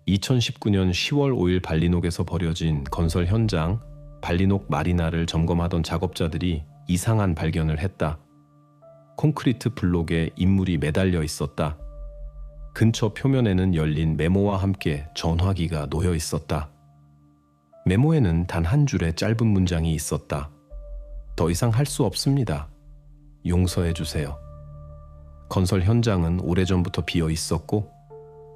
2019년 10월 5일 발리녹에서 벌어진 건설 현장 발리녹 마리나를 점검하던 작업자들이 이상한 발견을 했다. 콘크리트 블록에 인물이 매달려 있었다. 근처 표면에는 열린 메모와 함께 전화기가 놓여 있었다. 메모에는 단 한 줄의 짧은 문장이 있었다. 더 이상 할 수 없습니다. 용서해 주세요. 건설 현장은 오래전부터 비어 있었고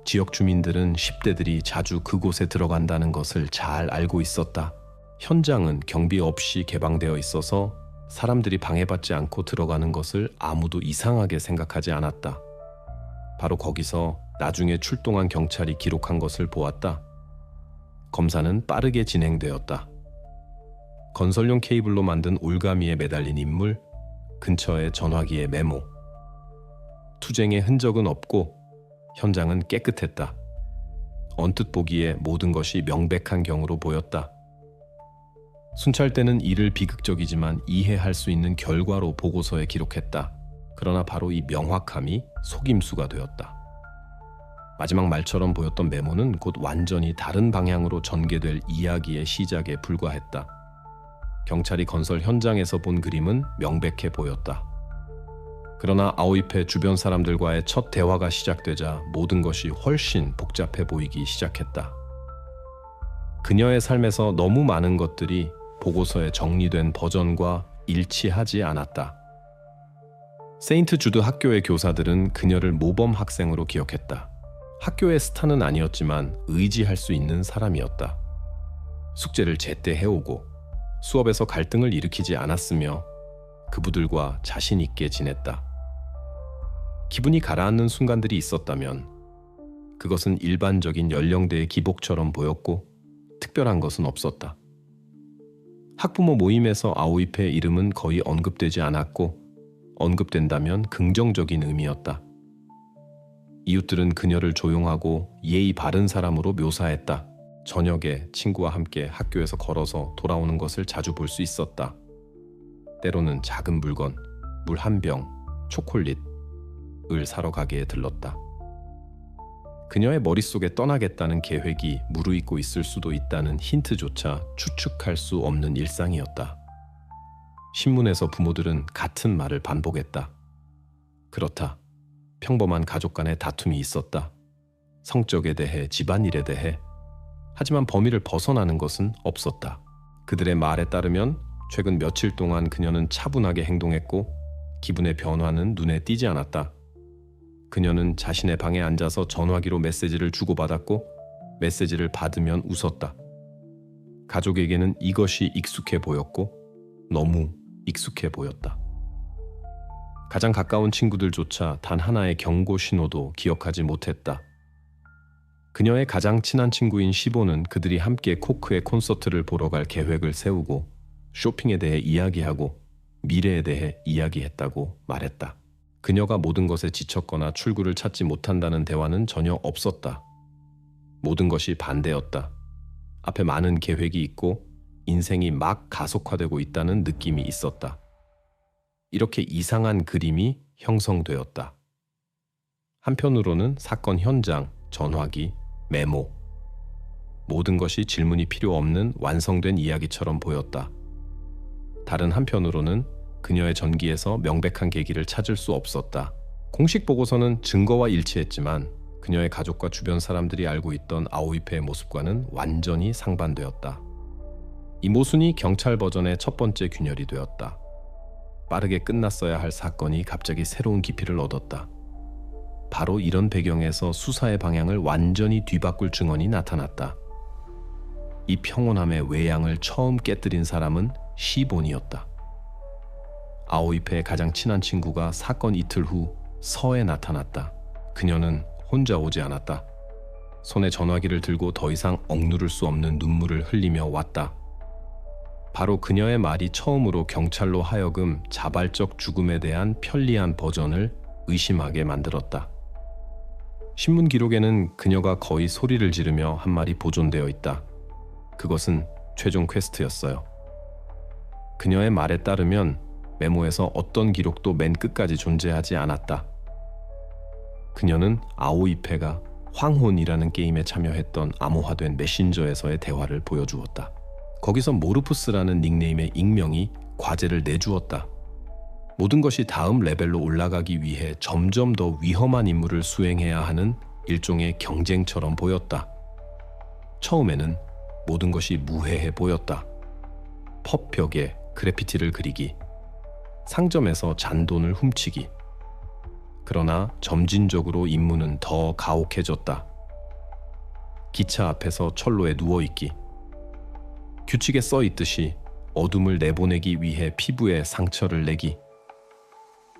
지역 주민들은 10대들이 자주 그곳에 들어간다는 것을 잘 알고 있었다. 현장은 경비 없이 개방되어 있어서 사람들이 방해받지 않고 들어가는 것을 아무도 이상하게 생각하지 않았다. 바로 거기서 나중에 출동한 경찰이 기록한 것을 보았다. 검사는 빠르게 진행되었다. 건설용 케이블로 만든 올가미에 매달린 인물, 근처의 전화기의 메모. 투쟁의 흔적은 없고 현장은 깨끗했다. 언뜻 보기에 모든 것이 명백한 경우로 보였다. 순찰대는 이를 비극적이지만 이해할 수 있는 결과로 보고서에 기록했다. 그러나 바로 이 명확함이 속임수가 되었다. 마지막 말처럼 보였던 메모는 곧 완전히 다른 방향으로 전개될 이야기의 시작에 불과했다. 경찰이 건설 현장에서 본 그림은 명백해 보였다. 그러나 아오이페 주변 사람들과의 첫 대화가 시작되자 모든 것이 훨씬 복잡해 보이기 시작했다. 그녀의 삶에서 너무 많은 것들이 보고서에 정리된 버전과 일치하지 않았다. 세인트 주드 학교의 교사들은 그녀를 모범 학생으로 기억했다. 학교의 스타는 아니었지만 의지할 수 있는 사람이었다. 숙제를 제때 해오고 수업에서 갈등을 일으키지 않았으며 그부들과 자신 있게 지냈다. 기분이 가라앉는 순간들이 있었다면 그것은 일반적인 연령대의 기복처럼 보였고 특별한 것은 없었다. 학부모 모임에서 아오이페의 이름은 거의 언급되지 않았고 언급된다면 긍정적인 의미였다. 이웃들은 그녀를 조용하고 예의 바른 사람으로 묘사했다. 저녁에 친구와 함께 학교에서 걸어서 돌아오는 것을 자주 볼 수 있었다. 때로는 작은 물건, 물 한 병, 초콜릿을 사러 가게에 들렀다. 그녀의 머릿속에 떠나겠다는 계획이 무르익고 있을 수도 있다는 힌트조차 추측할 수 없는 일상이었다. 신문에서 부모들은 같은 말을 반복했다. 그렇다. 평범한 가족 간의 다툼이 있었다. 성적에 대해, 집안일에 대해. 하지만 범위를 벗어나는 것은 없었다. 그들의 말에 따르면 최근 며칠 동안 그녀는 차분하게 행동했고 기분의 변화는 눈에 띄지 않았다. 그녀는 자신의 방에 앉아서 전화기로 메시지를 주고받았고 메시지를 받으면 웃었다. 가족에게는 이것이 익숙해 보였고 너무 익숙해 보였다. 가장 가까운 친구들조차 단 하나의 경고 신호도 기억하지 못했다. 그녀의 가장 친한 친구인 시보는 그들이 함께 코크의 콘서트를 보러 갈 계획을 세우고 쇼핑에 대해 이야기하고 미래에 대해 이야기했다고 말했다. 그녀가 모든 것에 지쳤거나 출구를 찾지 못한다는 대화는 전혀 없었다. 모든 것이 반대였다. 앞에 많은 계획이 있고 인생이 막 가속화되고 있다는 느낌이 있었다. 이렇게 이상한 그림이 형성되었다. 한편으로는 사건 현장, 전화기, 메모. 모든 것이 질문이 필요 없는 완성된 이야기처럼 보였다. 다른 한편으로는 그녀의 전기에서 명백한 계기를 찾을 수 없었다. 공식 보고서는 증거와 일치했지만 그녀의 가족과 주변 사람들이 알고 있던 아오이페의 모습과는 완전히 상반되었다. 이 모순이 경찰 버전의 첫 번째 균열이 되었다. 빠르게 끝났어야 할 사건이 갑자기 새로운 깊이를 얻었다. 바로 이런 배경에서 수사의 방향을 완전히 뒤바꿀 증언이 나타났다. 이 평온함의 외양을 처음 깨뜨린 사람은 시본이었다. 아오이페의 가장 친한 친구가 사건 이틀 후 서에 나타났다. 그녀는 혼자 오지 않았다. 손에 전화기를 들고 더 이상 억누를 수 없는 눈물을 흘리며 왔다. 바로 그녀의 말이 처음으로 경찰로 하여금 자발적 죽음에 대한 편리한 버전을 의심하게 만들었다. 신문 기록에는 그녀가 거의 소리를 지르며 한 말이 보존되어 있다. 그것은 최종 퀘스트였어요. 그녀의 말에 따르면 메모에서 어떤 기록도 맨 끝까지 존재하지 않았다. 그녀는 아오이페가 황혼이라는 게임에 참여했던 암호화된 메신저에서의 대화를 보여주었다. 거기서 모르푸스라는 닉네임의 익명이 과제를 내주었다. 모든 것이 다음 레벨로 올라가기 위해 점점 더 위험한 임무를 수행해야 하는 일종의 경쟁처럼 보였다. 처음에는 모든 것이 무해해 보였다. 펍 벽에 그래피티를 그리기, 상점에서 잔돈을 훔치기. 그러나 점진적으로 임무는 더 가혹해졌다. 기차 앞에서 철로에 누워있기, 규칙에 써있듯이 어둠을 내보내기 위해 피부에 상처를 내기.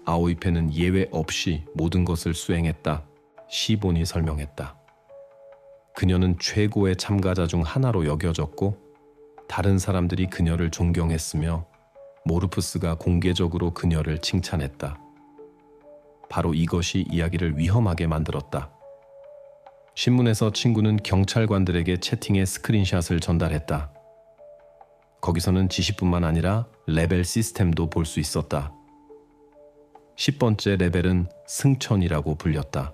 아오이페는 예외 없이 모든 것을 수행했다. 시본이 설명했다. 그녀는 최고의 참가자 중 하나로 여겨졌고 다른 사람들이 그녀를 존경했으며 모르푸스가 공개적으로 그녀를 칭찬했다. 바로 이것이 이야기를 위험하게 만들었다. 신문에서 친구는 경찰관들에게 채팅의 스크린샷을 전달했다. 거기서는 지시뿐만 아니라 레벨 시스템도 볼 수 있었다. 10번째 레벨은 승천이라고 불렸다.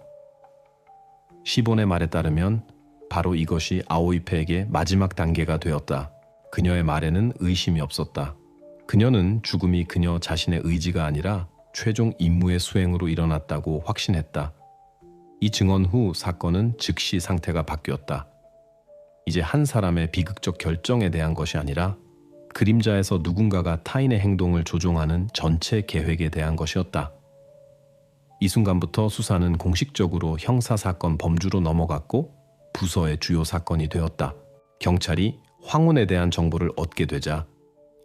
시본의 말에 따르면 바로 이것이 아오이페에게 마지막 단계가 되었다. 그녀의 말에는 의심이 없었다. 그녀는 죽음이 그녀 자신의 의지가 아니라 최종 임무의 수행으로 일어났다고 확신했다. 이 증언 후 사건은 즉시 상태가 바뀌었다. 이제 한 사람의 비극적 결정에 대한 것이 아니라 그림자에서 누군가가 타인의 행동을 조종하는 전체 계획에 대한 것이었다. 이 순간부터 수사는 공식적으로 형사사건 범주로 넘어갔고 부서의 주요 사건이 되었다. 경찰이 황혼에 대한 정보를 얻게 되자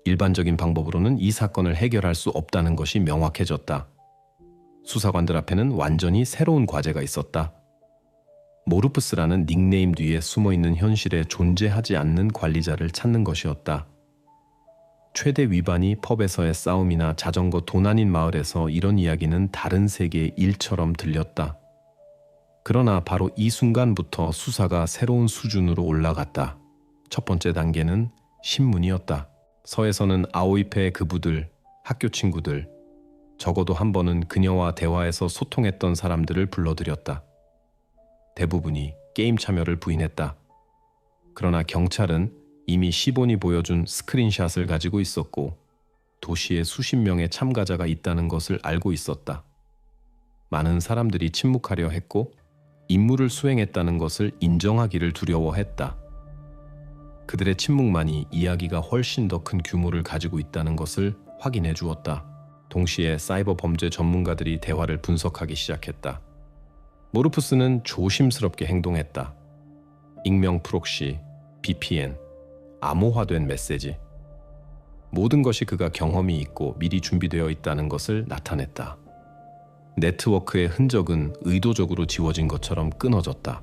일반적인 방법으로는 이 사건을 해결할 수 없다는 것이 명확해졌다. 수사관들 앞에는 완전히 새로운 과제가 있었다. 모르푸스라는 닉네임 뒤에 숨어있는 현실에 존재하지 않는 관리자를 찾는 것이었다. 최대 위반이 펍에서의 싸움이나 자전거 도난인 마을에서 이런 이야기는 다른 세계의 일처럼 들렸다. 그러나 바로 이 순간부터 수사가 새로운 수준으로 올라갔다. 첫 번째 단계는 신문이었다. 서에서는 아오이페의 그부들, 학교 친구들, 적어도 한 번은 그녀와 대화해서 소통했던 사람들을 불러들였다. 대부분이 게임 참여를 부인했다. 그러나 경찰은 이미 시본이 보여준 스크린샷을 가지고 있었고 도시에 수십 명의 참가자가 있다는 것을 알고 있었다. 많은 사람들이 침묵하려 했고 임무를 수행했다는 것을 인정하기를 두려워했다. 그들의 침묵만이 이야기가 훨씬 더 큰 규모를 가지고 있다는 것을 확인해 주었다. 동시에 사이버 범죄 전문가들이 대화를 분석하기 시작했다. 모르푸스는 조심스럽게 행동했다. 익명 프록시, VPN, 암호화된 메시지. 모든 것이 그가 경험이 있고 미리 준비되어 있다는 것을 나타냈다. 네트워크의 흔적은 의도적으로 지워진 것처럼 끊어졌다.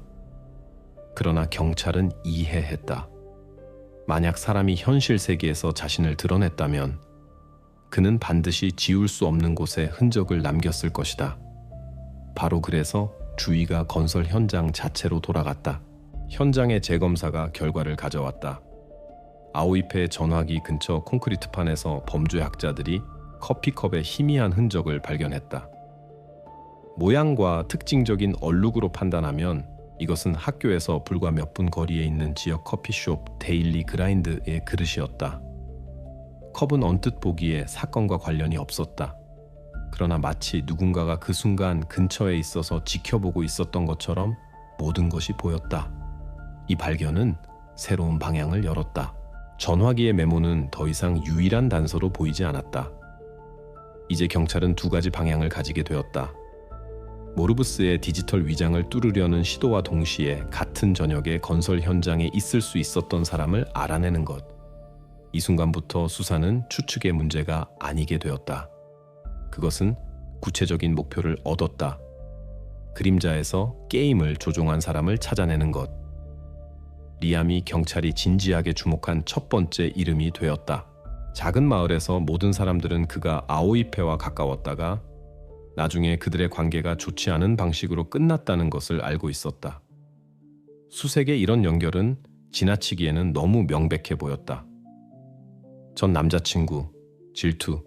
그러나 경찰은 이해했다. 만약 사람이 현실 세계에서 자신을 드러냈다면 그는 반드시 지울 수 없는 곳에 흔적을 남겼을 것이다. 바로 그래서 주의가 건설 현장 자체로 돌아갔다. 현장의 재검사가 결과를 가져왔다. 아오이페 전화기 근처 콘크리트판에서 범죄학자들이 커피컵의 희미한 흔적을 발견했다. 모양과 특징적인 얼룩으로 판단하면 이것은 학교에서 불과 몇 분 거리에 있는 지역 커피숍 데일리 그라인드의 그릇이었다. 컵은 언뜻 보기에 사건과 관련이 없었다. 그러나 마치 누군가가 그 순간 근처에 있어서 지켜보고 있었던 것처럼 모든 것이 보였다. 이 발견은 새로운 방향을 열었다. 전화기의 메모는 더 이상 유일한 단서로 보이지 않았다. 이제 경찰은 두 가지 방향을 가지게 되었다. 모르푸스의 디지털 위장을 뚫으려는 시도와 동시에 같은 저녁에 건설 현장에 있을 수 있었던 사람을 알아내는 것. 이 순간부터 수사는 추측의 문제가 아니게 되었다. 그것은 구체적인 목표를 얻었다. 그림자에서 게임을 조종한 사람을 찾아내는 것. 리암이 경찰이 진지하게 주목한 첫 번째 이름이 되었다. 작은 마을에서 모든 사람들은 그가 아오이페와 가까웠다가 나중에 그들의 관계가 좋지 않은 방식으로 끝났다는 것을 알고 있었다. 수색의 이런 연결은 지나치기에는 너무 명백해 보였다. 전 남자친구, 질투,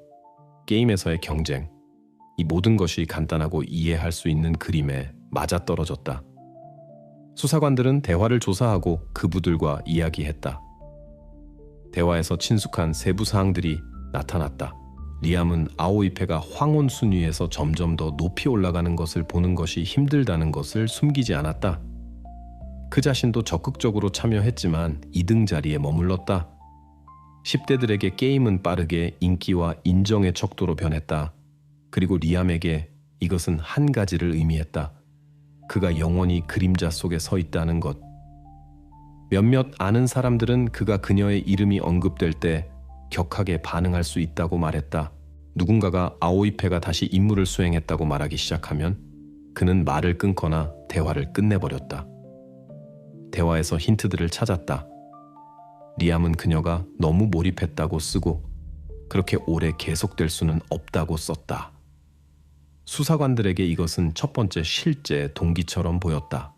게임에서의 경쟁, 이 모든 것이 간단하고 이해할 수 있는 그림에 맞아떨어졌다. 수사관들은 대화를 조사하고 그부들과 이야기했다. 대화에서 친숙한 세부 사항들이 나타났다. 리암은 아오이페가 황혼 순위에서 점점 더 높이 올라가는 것을 보는 것이 힘들다는 것을 숨기지 않았다. 그 자신도 적극적으로 참여했지만 2등 자리에 머물렀다. 10대들에게 게임은 빠르게 인기와 인정의 척도로 변했다. 그리고 리암에게 이것은 한 가지를 의미했다. 그가 영원히 그림자 속에 서 있다는 것. 몇몇 아는 사람들은 그가 그녀의 이름이 언급될 때 격하게 반응할 수 있다고 말했다. 누군가가 아오이페가 다시 임무를 수행했다고 말하기 시작하면 그는 말을 끊거나 대화를 끝내버렸다. 대화에서 힌트들을 찾았다. 리암은 그녀가 너무 몰입했다고 쓰고 그렇게 오래 계속될 수는 없다고 썼다. 수사관들에게 이것은 첫 번째 실제 동기처럼 보였다.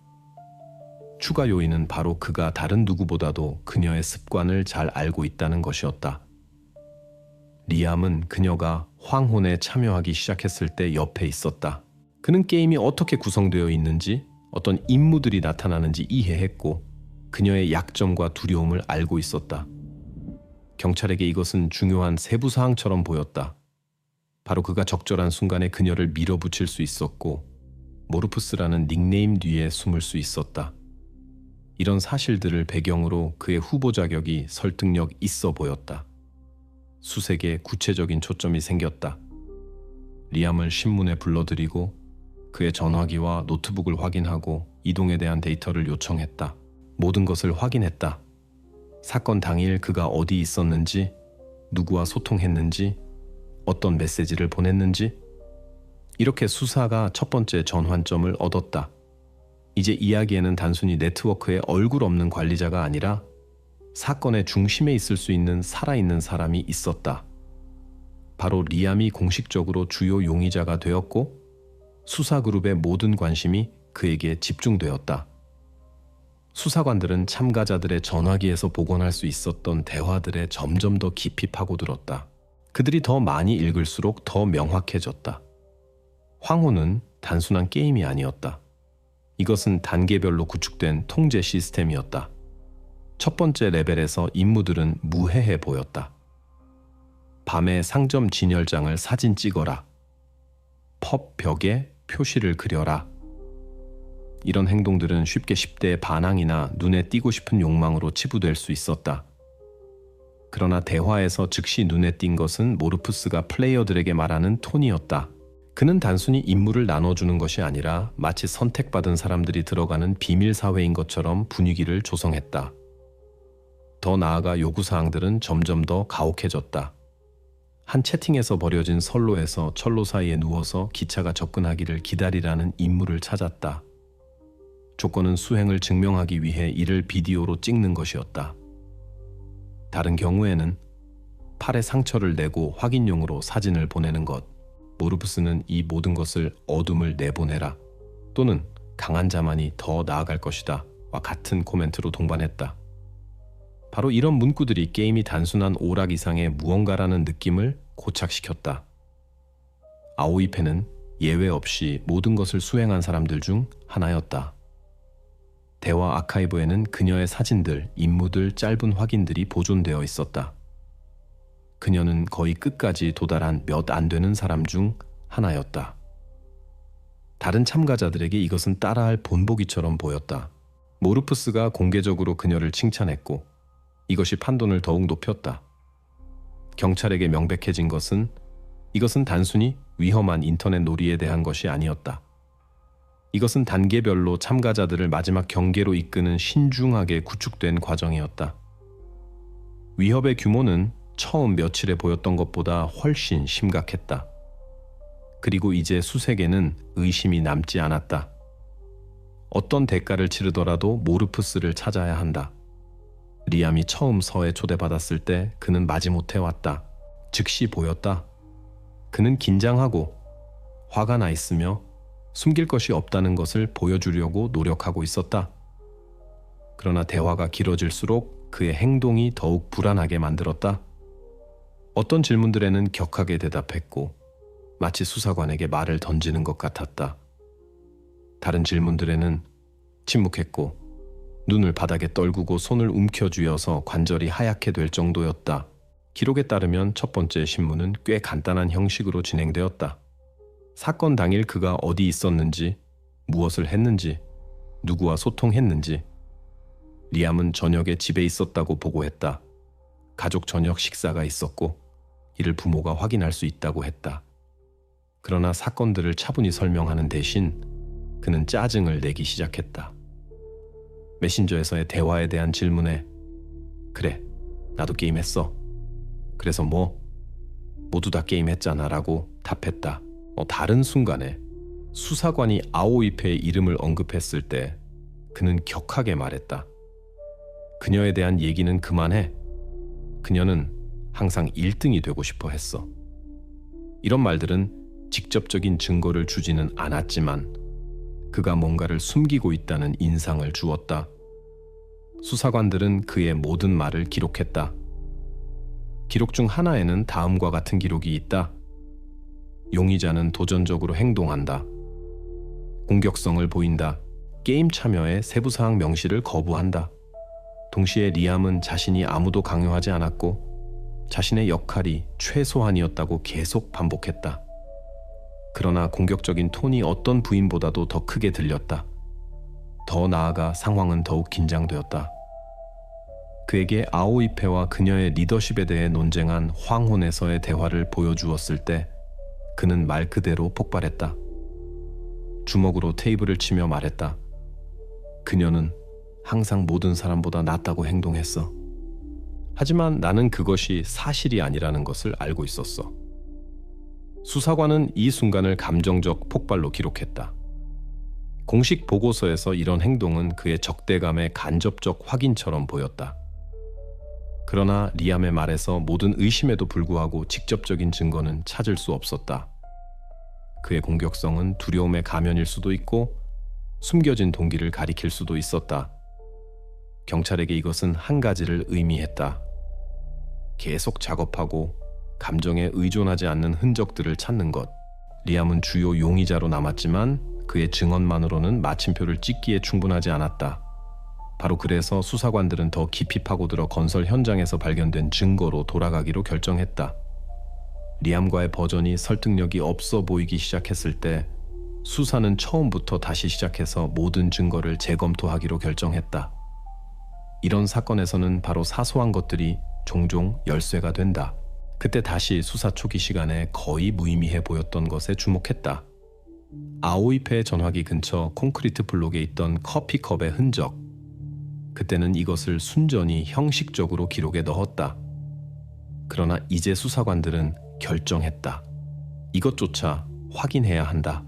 추가 요인은 바로 그가 다른 누구보다도 그녀의 습관을 잘 알고 있다는 것이었다. 리암은 그녀가 황혼에 참여하기 시작했을 때 옆에 있었다. 그는 게임이 어떻게 구성되어 있는지, 어떤 임무들이 나타나는지 이해했고 그녀의 약점과 두려움을 알고 있었다. 경찰에게 이것은 중요한 세부 사항처럼 보였다. 바로 그가 적절한 순간에 그녀를 밀어붙일 수 있었고 모르푸스라는 닉네임 뒤에 숨을 수 있었다. 이런 사실들을 배경으로 그의 후보 자격이 설득력 있어 보였다. 수색에 구체적인 초점이 생겼다. 리암을 신문에 불러들이고 그의 전화기와 노트북을 확인하고 이동에 대한 데이터를 요청했다. 모든 것을 확인했다. 사건 당일 그가 어디 있었는지, 누구와 소통했는지, 어떤 메시지를 보냈는지. 이렇게 수사가 첫 번째 전환점을 얻었다. 이제 이야기에는 단순히 네트워크에 얼굴 없는 관리자가 아니라 사건의 중심에 있을 수 있는 살아있는 사람이 있었다. 바로 리암이 공식적으로 주요 용의자가 되었고 수사그룹의 모든 관심이 그에게 집중되었다. 수사관들은 참가자들의 전화기에서 복원할 수 있었던 대화들에 점점 더 깊이 파고들었다. 그들이 더 많이 읽을수록 더 명확해졌다. 황혼은 단순한 게임이 아니었다. 이것은 단계별로 구축된 통제 시스템이었다. 첫 번째 레벨에서 임무들은 무해해 보였다. 밤에 상점 진열장을 사진 찍어라. 펍 벽에 표시를 그려라. 이런 행동들은 쉽게 10대의 반항이나 눈에 띄고 싶은 욕망으로 치부될 수 있었다. 그러나 대화에서 즉시 눈에 띈 것은 모르푸스가 플레이어들에게 말하는 톤이었다. 그는 단순히 임무를 나눠주는 것이 아니라 마치 선택받은 사람들이 들어가는 비밀 사회인 것처럼 분위기를 조성했다. 더 나아가 요구사항들은 점점 더 가혹해졌다. 한 채팅에서 벌여진 선로에서 철로 사이에 누워서 기차가 접근하기를 기다리라는 임무를 찾았다. 조건은 수행을 증명하기 위해 이를 비디오로 찍는 것이었다. 다른 경우에는 팔에 상처를 내고 확인용으로 사진을 보내는 것. 모르푸스는 이 모든 것을 어둠을 내보내라 또는 강한 자만이 더 나아갈 것이다 와 같은 코멘트로 동반했다. 바로 이런 문구들이 게임이 단순한 오락 이상의 무언가라는 느낌을 고착시켰다. 아오이페는 예외 없이 모든 것을 수행한 사람들 중 하나였다. 대화 아카이브에는 그녀의 사진들, 임무들, 짧은 확인들이 보존되어 있었다. 그녀는 거의 끝까지 도달한 몇 안 되는 사람 중 하나였다. 다른 참가자들에게 이것은 따라할 본보기처럼 보였다. 모르푸스가 공개적으로 그녀를 칭찬했고 이것이 판돈을 더욱 높였다. 경찰에게 명백해진 것은 이것은 단순히 위험한 인터넷 놀이에 대한 것이 아니었다. 이것은 단계별로 참가자들을 마지막 경계로 이끄는 신중하게 구축된 과정이었다. 위협의 규모는 처음 며칠에 보였던 것보다 훨씬 심각했다. 그리고 이제 수색에는 의심이 남지 않았다. 어떤 대가를 치르더라도 모르푸스를 찾아야 한다. 리암이 처음 서에 초대받았을 때 그는 마지못해 왔다. 즉시 보였다. 그는 긴장하고 화가 나 있으며 숨길 것이 없다는 것을 보여주려고 노력하고 있었다. 그러나 대화가 길어질수록 그의 행동이 더욱 불안하게 만들었다. 어떤 질문들에는 격하게 대답했고 마치 수사관에게 말을 던지는 것 같았다. 다른 질문들에는 침묵했고 눈을 바닥에 떨구고 손을 움켜쥐어서 관절이 하얗게 될 정도였다. 기록에 따르면 첫 번째 신문은 꽤 간단한 형식으로 진행되었다. 사건 당일 그가 어디 있었는지, 무엇을 했는지, 누구와 소통했는지. 리암은 저녁에 집에 있었다고 보고했다. 가족 저녁 식사가 있었고 이를 부모가 확인할 수 있다고 했다. 그러나 사건들을 차분히 설명하는 대신 그는 짜증을 내기 시작했다. 메신저에서의 대화에 대한 질문에 그래, 나도 게임했어. 그래서 뭐? 모두 다 게임했잖아 라고 답했다. 다른 순간에 수사관이 아오이페의 이름을 언급했을 때 그는 격하게 말했다. 그녀에 대한 얘기는 그만해. 그녀는 항상 1등이 되고 싶어 했어. 이런 말들은 직접적인 증거를 주지는 않았지만 그가 뭔가를 숨기고 있다는 인상을 주었다. 수사관들은 그의 모든 말을 기록했다. 기록 중 하나에는 다음과 같은 기록이 있다. 용의자는 도전적으로 행동한다. 공격성을 보인다. 게임 참여의 세부사항 명시를 거부한다. 동시에 리암은 자신이 아무도 강요하지 않았고 자신의 역할이 최소한이었다고 계속 반복했다. 그러나 공격적인 톤이 어떤 부인보다도 더 크게 들렸다. 더 나아가 상황은 더욱 긴장되었다. 그에게 아오이페와 그녀의 리더십에 대해 논쟁한 황혼에서의 대화를 보여주었을 때 그는 말 그대로 폭발했다. 주먹으로 테이블을 치며 말했다. 그녀는 항상 모든 사람보다 낫다고 행동했어. 하지만 나는 그것이 사실이 아니라는 것을 알고 있었어. 수사관은 이 순간을 감정적 폭발로 기록했다. 공식 보고서에서 이런 행동은 그의 적대감의 간접적 확인처럼 보였다. 그러나 리암의 말에서 모든 의심에도 불구하고 직접적인 증거는 찾을 수 없었다. 그의 공격성은 두려움의 가면일 수도 있고 숨겨진 동기를 가리킬 수도 있었다. 경찰에게 이것은 한 가지를 의미했다. 계속 작업하고 감정에 의존하지 않는 흔적들을 찾는 것. 리암은 주요 용의자로 남았지만 그의 증언만으로는 마침표를 찍기에 충분하지 않았다. 바로 그래서 수사관들은 더 깊이 파고들어 건설 현장에서 발견된 증거로 돌아가기로 결정했다. 리암과의 버전이 설득력이 없어 보이기 시작했을 때 수사는 처음부터 다시 시작해서 모든 증거를 재검토하기로 결정했다. 이런 사건에서는 바로 사소한 것들이 종종 열쇠가 된다. 그때 다시 수사 초기 시간에 거의 무의미해 보였던 것에 주목했다. 아오이페 전화기 근처 콘크리트 블록에 있던 커피컵의 흔적. 그때는 이것을 순전히 형식적으로 기록에 넣었다. 그러나 이제 수사관들은 결정했다. 이것조차 확인해야 한다.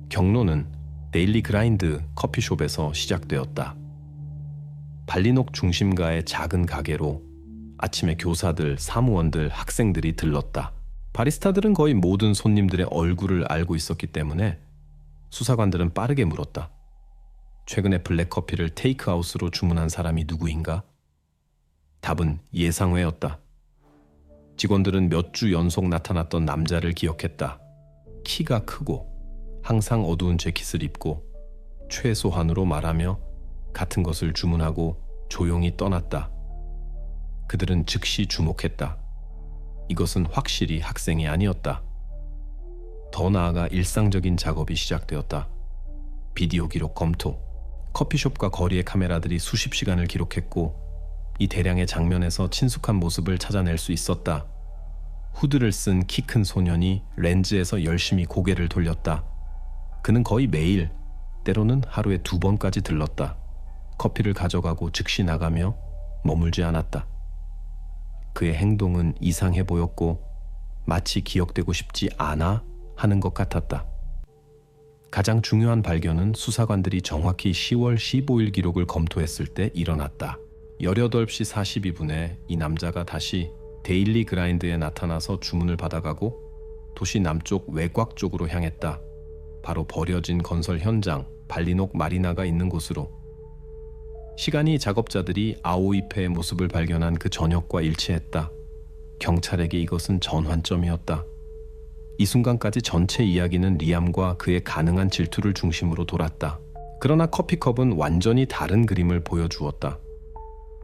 경로는 데일리 그라인드 커피숍에서 시작되었다. 발리녹 중심가의 작은 가게로 아침에 교사들, 사무원들, 학생들이 들렀다. 바리스타들은 거의 모든 손님들의 얼굴을 알고 있었기 때문에 수사관들은 빠르게 물었다. 최근에 블랙커피를 테이크아웃으로 주문한 사람이 누구인가? 답은 예상외였다. 직원들은 몇 주 연속 나타났던 남자를 기억했다. 키가 크고 항상 어두운 재킷을 입고 최소한으로 말하며 같은 것을 주문하고 조용히 떠났다. 그들은 즉시 주목했다. 이것은 확실히 학생이 아니었다. 더 나아가 일상적인 작업이 시작되었다. 비디오 기록 검토. 커피숍과 거리의 카메라들이 수십 시간을 기록했고 이 대량의 장면에서 친숙한 모습을 찾아낼 수 있었다. 후드를 쓴 키 큰 소년이 렌즈에서 열심히 고개를 돌렸다. 그는 거의 매일, 때로는 하루에 2번까지 들렀다. 커피를 가져가고 즉시 나가며 머물지 않았다. 그의 행동은 이상해 보였고 마치 기억되고 싶지 않아 하는 것 같았다. 가장 중요한 발견은 수사관들이 정확히 10월 15일 기록을 검토했을 때 일어났다. 18시 42분에 이 남자가 다시 데일리 그라인드에 나타나서 주문을 받아가고 도시 남쪽 외곽 쪽으로 향했다. 바로 버려진 건설 현장 발리녹 마리나가 있는 곳으로. 시간이 작업자들이 아오이페의 모습을 발견한 그 저녁과 일치했다. 경찰에게 이것은 전환점이었다. 이 순간까지 전체 이야기는 리암과 그의 가능한 질투를 중심으로 돌았다. 그러나 커피컵은 완전히 다른 그림을 보여주었다.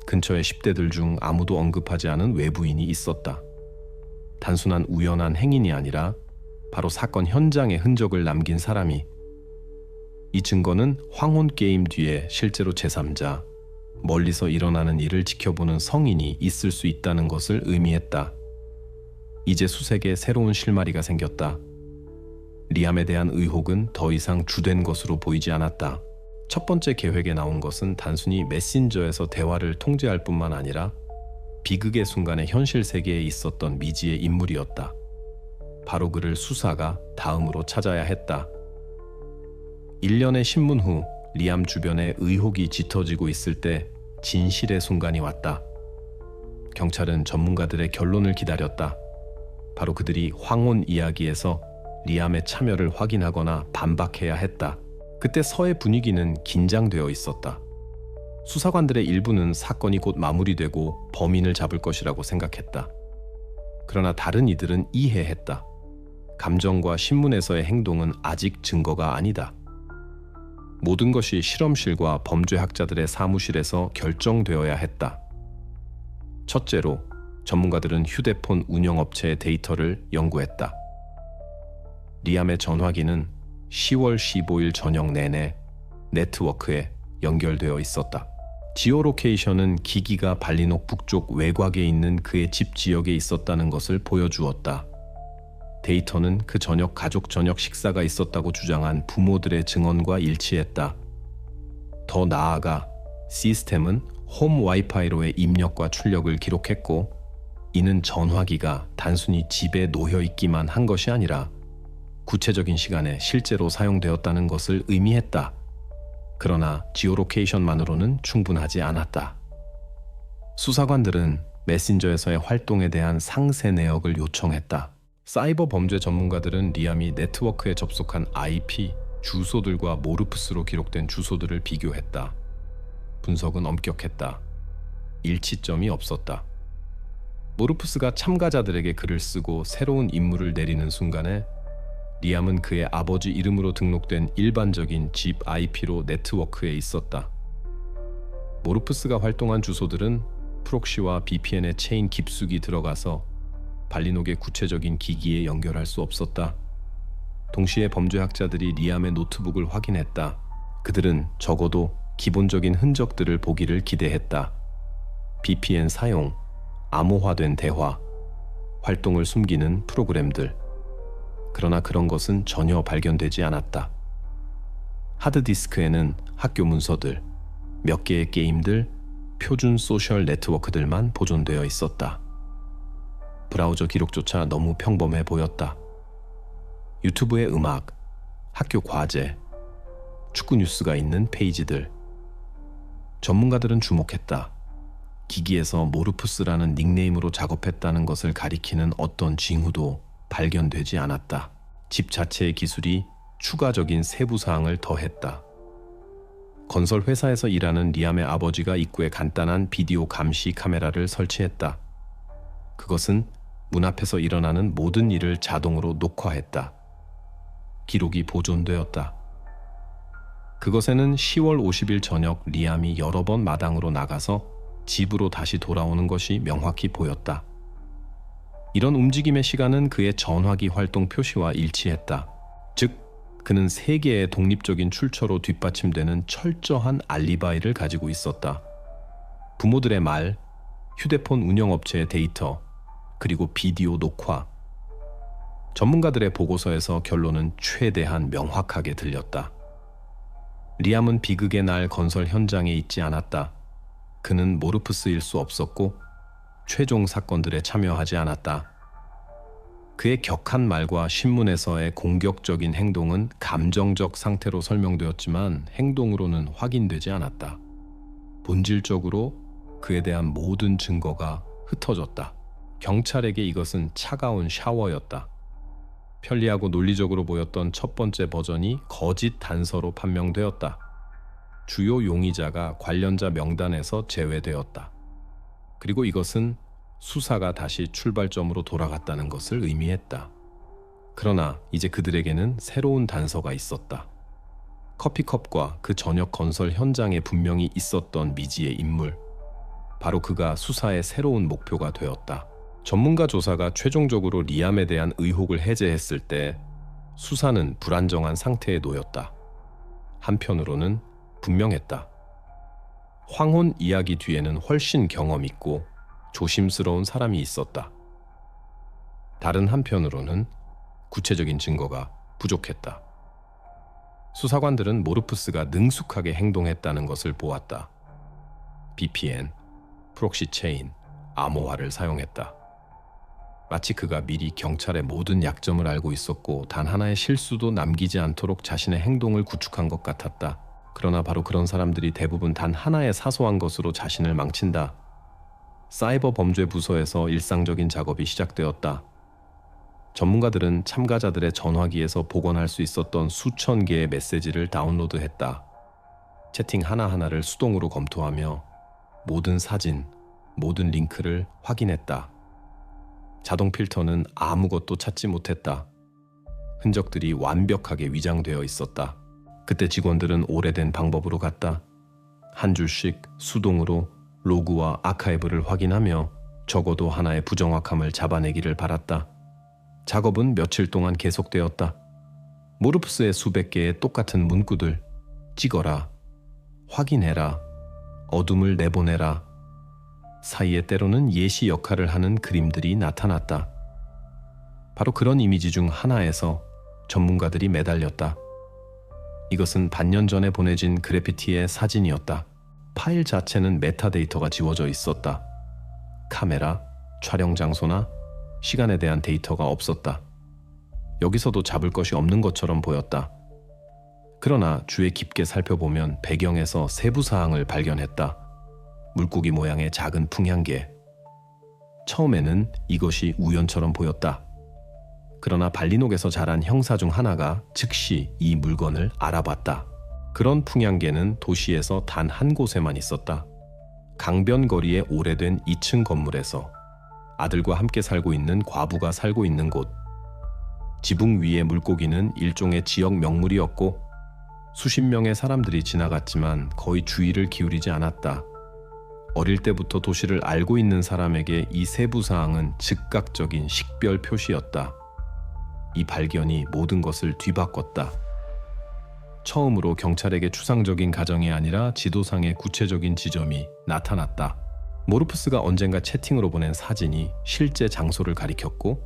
근처의 10대들 중 아무도 언급하지 않은 외부인이 있었다. 단순한 우연한 행인이 아니라 바로 사건 현장에 흔적을 남긴 사람이. 이 증거는 황혼 게임 뒤에 실제로 제3자, 멀리서 일어나는 일을 지켜보는 성인이 있을 수 있다는 것을 의미했다. 이제 수색에 새로운 실마리가 생겼다. 리암에 대한 의혹은 더 이상 주된 것으로 보이지 않았다. 첫 번째 계획에 나온 것은 단순히 메신저에서 대화를 통제할 뿐만 아니라 비극의 순간에 현실 세계에 있었던 미지의 인물이었다. 바로 그를 수사가 다음으로 찾아야 했다. 1년의 신문 후 리암 주변에 의혹이 짙어지고 있을 때 진실의 순간이 왔다. 경찰은 전문가들의 결론을 기다렸다. 바로 그들이 황혼 이야기에서 리암의 참여를 확인하거나 반박해야 했다. 그때 서의 분위기는 긴장되어 있었다. 수사관들의 일부는 사건이 곧 마무리되고 범인을 잡을 것이라고 생각했다. 그러나 다른 이들은 이해했다. 감정과 신문에서의 행동은 아직 증거가 아니다. 모든 것이 실험실과 범죄학자들의 사무실에서 결정되어야 했다. 첫째로, 전문가들은 휴대폰 운영업체의 데이터를 연구했다. 리암의 전화기는 10월 15일 저녁 내내 네트워크에 연결되어 있었다. 지오로케이션은 기기가 발리녹 북쪽 외곽에 있는 그의 집 지역에 있었다는 것을 보여주었다. 데이터는 그 저녁 가족 저녁 식사가 있었다고 주장한 부모들의 증언과 일치했다. 더 나아가 시스템은 홈 와이파이로의 입력과 출력을 기록했고, 이는 전화기가 단순히 집에 놓여 있기만 한 것이 아니라 구체적인 시간에 실제로 사용되었다는 것을 의미했다. 그러나 지오로케이션만으로는 충분하지 않았다. 수사관들은 메신저에서의 활동에 대한 상세 내역을 요청했다. 사이버 범죄 전문가들은 리암이 네트워크에 접속한 IP, 주소들과 모르프스로 기록된 주소들을 비교했다. 분석은 엄격했다. 일치점이 없었다. 모르프스가 참가자들에게 글을 쓰고 새로운 임무를 내리는 순간에 리암은 그의 아버지 이름으로 등록된 일반적인 집 IP로 네트워크에 있었다. 모르프스가 활동한 주소들은 프록시와 VPN의 체인 깊숙이 들어가서 발리녹의 구체적인 기기에 연결할 수 없었다. 동시에 범죄학자들이 리암의 노트북을 확인했다. 그들은 적어도 기본적인 흔적들을 보기를 기대했다. VPN 사용, 암호화된 대화, 활동을 숨기는 프로그램들. 그러나 그런 것은 전혀 발견되지 않았다. 하드디스크에는 학교 문서들, 몇 개의 게임들, 표준 소셜 네트워크들만 보존되어 있었다. 브라우저 기록조차 너무 평범해 보였다. 유튜브의 음악, 학교 과제, 축구 뉴스가 있는 페이지들. 전문가들은 주목했다. 기기에서 모르푸스라는 닉네임으로 작업했다는 것을 가리키는 어떤 징후도 발견되지 않았다. 집 자체의 기술이 추가적인 세부 사항을 더했다. 건설 회사에서 일하는 리암의 아버지가 입구에 간단한 비디오 감시 카메라를 설치했다. 그것은 문 앞에서 일어나는 모든 일을 자동으로 녹화했다. 기록이 보존되었다. 그것에는 10월 50일 저녁 리암이 여러 번 마당으로 나가서 집으로 다시 돌아오는 것이 명확히 보였다. 이런 움직임의 시간은 그의 전화기 활동 표시와 일치했다. 즉, 그는 3개의 독립적인 출처로 뒷받침되는 철저한 알리바이를 가지고 있었다. 부모들의 말, 휴대폰 운영업체의 데이터, 그리고 비디오 녹화. 전문가들의 보고서에서 결론은 최대한 명확하게 들렸다. 리암은 비극의 날 건설 현장에 있지 않았다. 그는 모르프스일 수 없었고 최종 사건들에 참여하지 않았다. 그의 격한 말과 신문에서의 공격적인 행동은 감정적 상태로 설명되었지만 행동으로는 확인되지 않았다. 본질적으로 그에 대한 모든 증거가 흩어졌다. 경찰에게 이것은 차가운 샤워였다. 편리하고 논리적으로 보였던 첫 번째 버전이 거짓 단서로 판명되었다. 주요 용의자가 관련자 명단에서 제외되었다. 그리고 이것은 수사가 다시 출발점으로 돌아갔다는 것을 의미했다. 그러나 이제 그들에게는 새로운 단서가 있었다. 커피컵과 그 저녁 건설 현장에 분명히 있었던 미지의 인물. 바로 그가 수사의 새로운 목표가 되었다. 전문가 조사가 최종적으로 리암에 대한 의혹을 해제했을 때 수사는 불안정한 상태에 놓였다. 한편으로는 분명했다. 황혼 이야기 뒤에는 훨씬 경험 있고 조심스러운 사람이 있었다. 다른 한편으로는 구체적인 증거가 부족했다. 수사관들은 모르프스가 능숙하게 행동했다는 것을 보았다. VPN, 프록시 체인, 암호화를 사용했다. 마치 그가 미리 경찰의 모든 약점을 알고 있었고 단 하나의 실수도 남기지 않도록 자신의 행동을 구축한 것 같았다. 그러나 바로 그런 사람들이 대부분 단 하나의 사소한 것으로 자신을 망친다. 사이버 범죄 부서에서 일상적인 작업이 시작되었다. 전문가들은 참가자들의 전화기에서 복원할 수 있었던 수천 개의 메시지를 다운로드했다. 채팅 하나하나를 수동으로 검토하며 모든 사진, 모든 링크를 확인했다. 자동 필터는 아무것도 찾지 못했다. 흔적들이 완벽하게 위장되어 있었다. 그때 직원들은 오래된 방법으로 갔다. 한 줄씩 수동으로 로그와 아카이브를 확인하며 적어도 하나의 부정확함을 잡아내기를 바랐다. 작업은 며칠 동안 계속되었다. 모르프스의 수백 개의 똑같은 문구들, 찍어라, 확인해라, 어둠을 내보내라, 사이에 때로는 예시 역할을 하는 그림들이 나타났다. 바로 그런 이미지 중 하나에서 전문가들이 매달렸다. 이것은 반년 전에 보내진 그래피티의 사진이었다. 파일 자체는 메타데이터가 지워져 있었다. 카메라, 촬영 장소나 시간에 대한 데이터가 없었다. 여기서도 잡을 것이 없는 것처럼 보였다. 그러나 주에 깊게 살펴보면 배경에서 세부 사항을 발견했다. 물고기 모양의 작은 풍향계. 처음에는 이것이 우연처럼 보였다. 그러나 발리녹에서 자란 형사 중 하나가 즉시 이 물건을 알아봤다. 그런 풍향계는 도시에서 단 한 곳에만 있었다. 강변거리의 오래된 2층 건물에서 아들과 함께 살고 있는 과부가 살고 있는 곳. 지붕 위의 물고기는 일종의 지역 명물이었고 수십 명의 사람들이 지나갔지만 거의 주의를 기울이지 않았다. 어릴 때부터 도시를 알고 있는 사람에게 이 세부 사항은 즉각적인 식별 표시였다. 이 발견이 모든 것을 뒤바꿨다. 처음으로 경찰에게 추상적인 가정이 아니라 지도상의 구체적인 지점이 나타났다. 모르프스가 언젠가 채팅으로 보낸 사진이 실제 장소를 가리켰고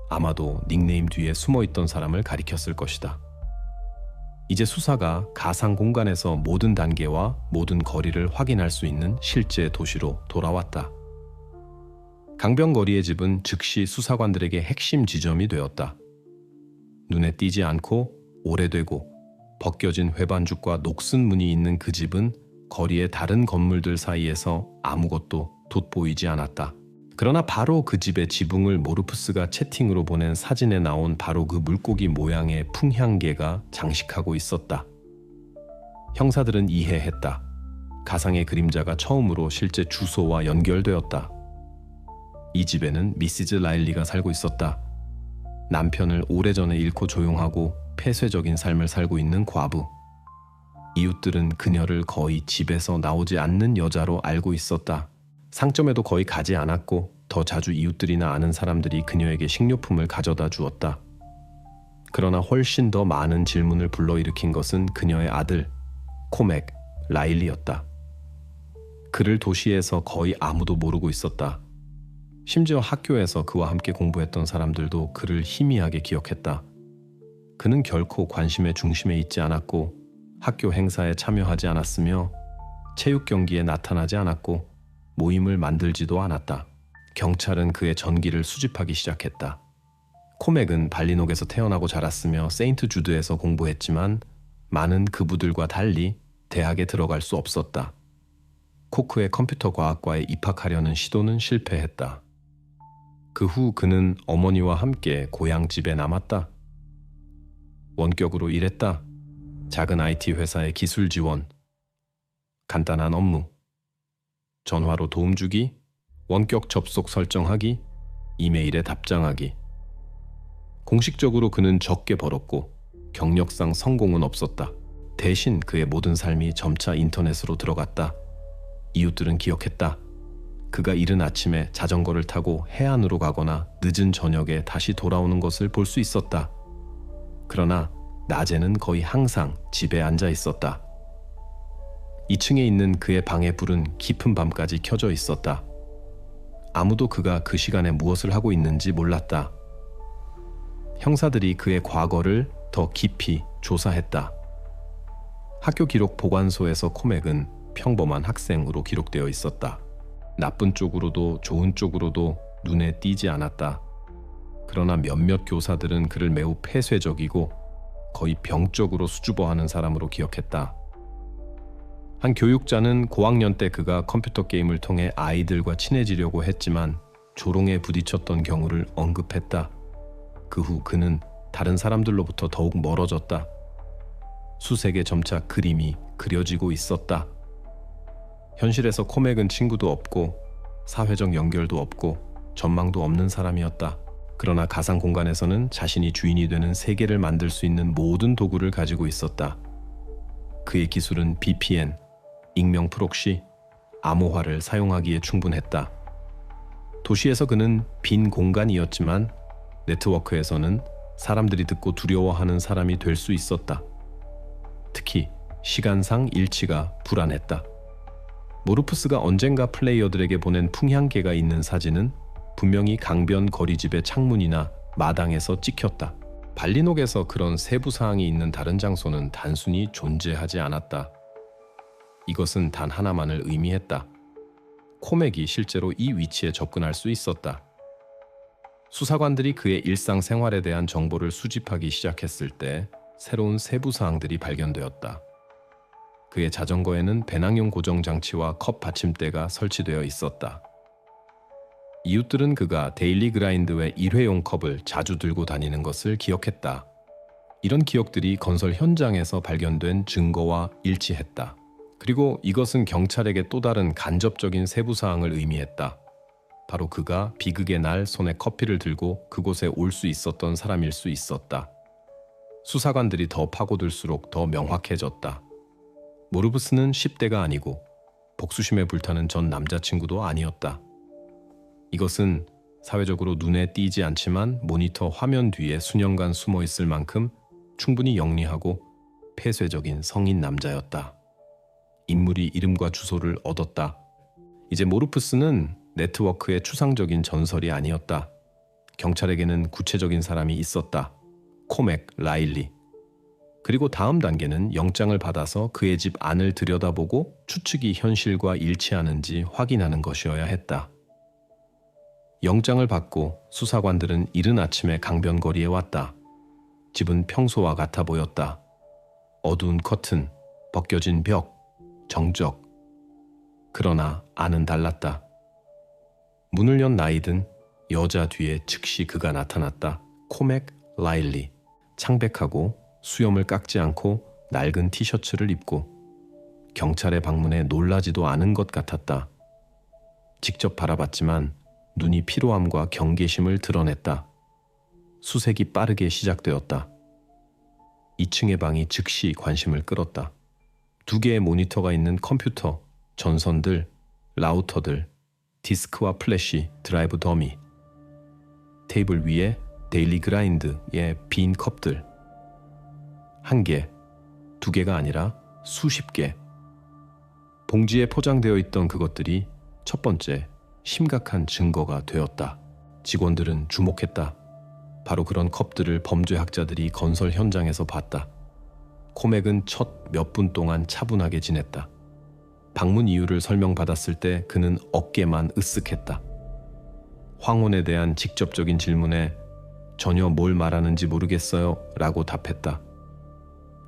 아마도 닉네임 뒤에 숨어있던 사람을 가리켰을 것이다. 이제 수사가 가상 공간에서 모든 단계와 모든 거리를 확인할 수 있는 실제 도시로 돌아왔다. 강변거리의 집은 즉시 수사관들에게 핵심 지점이 되었다. 눈에 띄지 않고 오래되고 벗겨진 회반죽과 녹슨 문이 있는 그 집은 거리의 다른 건물들 사이에서 아무것도 돋보이지 않았다. 그러나 바로 그 집의 지붕을 모르프스가 채팅으로 보낸 사진에 나온 바로 그 물고기 모양의 풍향계가 장식하고 있었다. 형사들은 이해했다. 가상의 그림자가 처음으로 실제 주소와 연결되었다. 이 집에는 미시즈 라일리가 살고 있었다. 남편을 오래전에 잃고 조용하고 폐쇄적인 삶을 살고 있는 과부. 이웃들은 그녀를 거의 집에서 나오지 않는 여자로 알고 있었다. 상점에도 거의 가지 않았고 더 자주 이웃들이나 아는 사람들이 그녀에게 식료품을 가져다 주었다. 그러나 훨씬 더 많은 질문을 불러일으킨 것은 그녀의 아들, 코맥, 라일리였다. 그를 도시에서 거의 아무도 모르고 있었다. 심지어 학교에서 그와 함께 공부했던 사람들도 그를 희미하게 기억했다. 그는 결코 관심의 중심에 있지 않았고 학교 행사에 참여하지 않았으며 체육 경기에 나타나지 않았고 모임을 만들지도 않았다. 경찰은 그의 전기를 수집하기 시작했다. 코맥은 발리녹에서 태어나고 자랐으며 세인트 주드에서 공부했지만 많은 그부들과 달리 대학에 들어갈 수 없었다. 코크의 컴퓨터 과학과에 입학하려는 시도는 실패했다. 그 후 그는 어머니와 함께 고향 집에 남았다. 원격으로 일했다. 작은 IT 회사의 기술 지원, 간단한 업무, 전화로 도움 주기, 원격 접속 설정하기, 이메일에 답장하기. 공식적으로 그는 적게 벌었고 경력상 성공은 없었다. 대신 그의 모든 삶이 점차 인터넷으로 들어갔다. 이웃들은 기억했다. 그가 이른 아침에 자전거를 타고 해안으로 가거나 늦은 저녁에 다시 돌아오는 것을 볼 수 있었다. 그러나 낮에는 거의 항상 집에 앉아 있었다. 2층에 있는 그의 방의 불은 깊은 밤까지 켜져 있었다. 아무도 그가 그 시간에 무엇을 하고 있는지 몰랐다. 형사들이 그의 과거를 더 깊이 조사했다. 학교 기록 보관소에서 코맥은 평범한 학생으로 기록되어 있었다. 나쁜 쪽으로도 좋은 쪽으로도 눈에 띄지 않았다. 그러나 몇몇 교사들은 그를 매우 폐쇄적이고 거의 병적으로 수줍어하는 사람으로 기억했다. 한 교육자는 고학년 때 그가 컴퓨터 게임을 통해 아이들과 친해지려고 했지만 조롱에 부딪혔던 경우를 언급했다. 그 후 그는 다른 사람들로부터 더욱 멀어졌다. 수색에 점차 그림이 그려지고 있었다. 현실에서 코맥은 친구도 없고 사회적 연결도 없고 전망도 없는 사람이었다. 그러나 가상 공간에서는 자신이 주인이 되는 세계를 만들 수 있는 모든 도구를 가지고 있었다. 그의 기술은 VPN, 익명 프록시, 암호화를 사용하기에 충분했다. 도시에서 그는 빈 공간이었지만 네트워크에서는 사람들이 듣고 두려워하는 사람이 될 수 있었다. 특히 시간상 일치가 불안했다. 모르프스가 언젠가 플레이어들에게 보낸 풍향계가 있는 사진은 분명히 강변 거리집의 창문이나 마당에서 찍혔다. 발리녹에서 그런 세부 사항이 있는 다른 장소는 단순히 존재하지 않았다. 이것은 단 하나만을 의미했다. 코맥이 실제로 이 위치에 접근할 수 있었다. 수사관들이 그의 일상생활에 대한 정보를 수집하기 시작했을 때 새로운 세부 사항들이 발견되었다. 그의 자전거에는 배낭용 고정 장치와 컵 받침대가 설치되어 있었다. 이웃들은 그가 데일리 그라인드 외 일회용 컵을 자주 들고 다니는 것을 기억했다. 이런 기억들이 건설 현장에서 발견된 증거와 일치했다. 그리고 이것은 경찰에게 또 다른 간접적인 세부 사항을 의미했다. 바로 그가 비극의 날 손에 커피를 들고 그곳에 올 수 있었던 사람일 수 있었다. 수사관들이 더 파고들수록 더 명확해졌다. 모르브스는 10대가 아니고 복수심에 불타는 전 남자친구도 아니었다. 이것은 사회적으로 눈에 띄지 않지만 모니터 화면 뒤에 수년간 숨어 있을 만큼 충분히 영리하고 폐쇄적인 성인 남자였다. 인물이 이름과 주소를 얻었다. 이제 모르프스는 네트워크의 추상적인 전설이 아니었다. 경찰에게는 구체적인 사람이 있었다. 코맥 라일리. 그리고 다음 단계는 영장을 받아서 그의 집 안을 들여다보고 추측이 현실과 일치하는지 확인하는 것이어야 했다. 영장을 받고 수사관들은 이른 아침에 강변거리에 왔다. 집은 평소와 같아 보였다. 어두운 커튼, 벗겨진 벽, 정적. 그러나 안은 달랐다. 문을 연 나이든 여자 뒤에 즉시 그가 나타났다. 코맥 라일리. 창백하고 수염을 깎지 않고 낡은 티셔츠를 입고 경찰의 방문에 놀라지도 않은 것 같았다. 직접 바라봤지만 눈이 피로함과 경계심을 드러냈다. 수색이 빠르게 시작되었다. 2층의 방이 즉시 관심을 끌었다. 2개의 모니터가 있는 컴퓨터, 전선들, 라우터들, 디스크와 플래시, 드라이브 더미. 테이블 위에 데일리 그라인드의 빈 컵들. 1개, 2개가 아니라 수십 개. 봉지에 포장되어 있던 그것들이 첫 번째 심각한 증거가 되었다. 직원들은 주목했다. 바로 그런 컵들을 범죄학자들이 건설 현장에서 봤다. 코맥은 첫 몇 분 동안 차분하게 지냈다. 방문 이유를 설명받았을 때 그는 어깨만 으쓱했다. 황혼에 대한 직접적인 질문에 전혀 뭘 말하는지 모르겠어요 라고 답했다.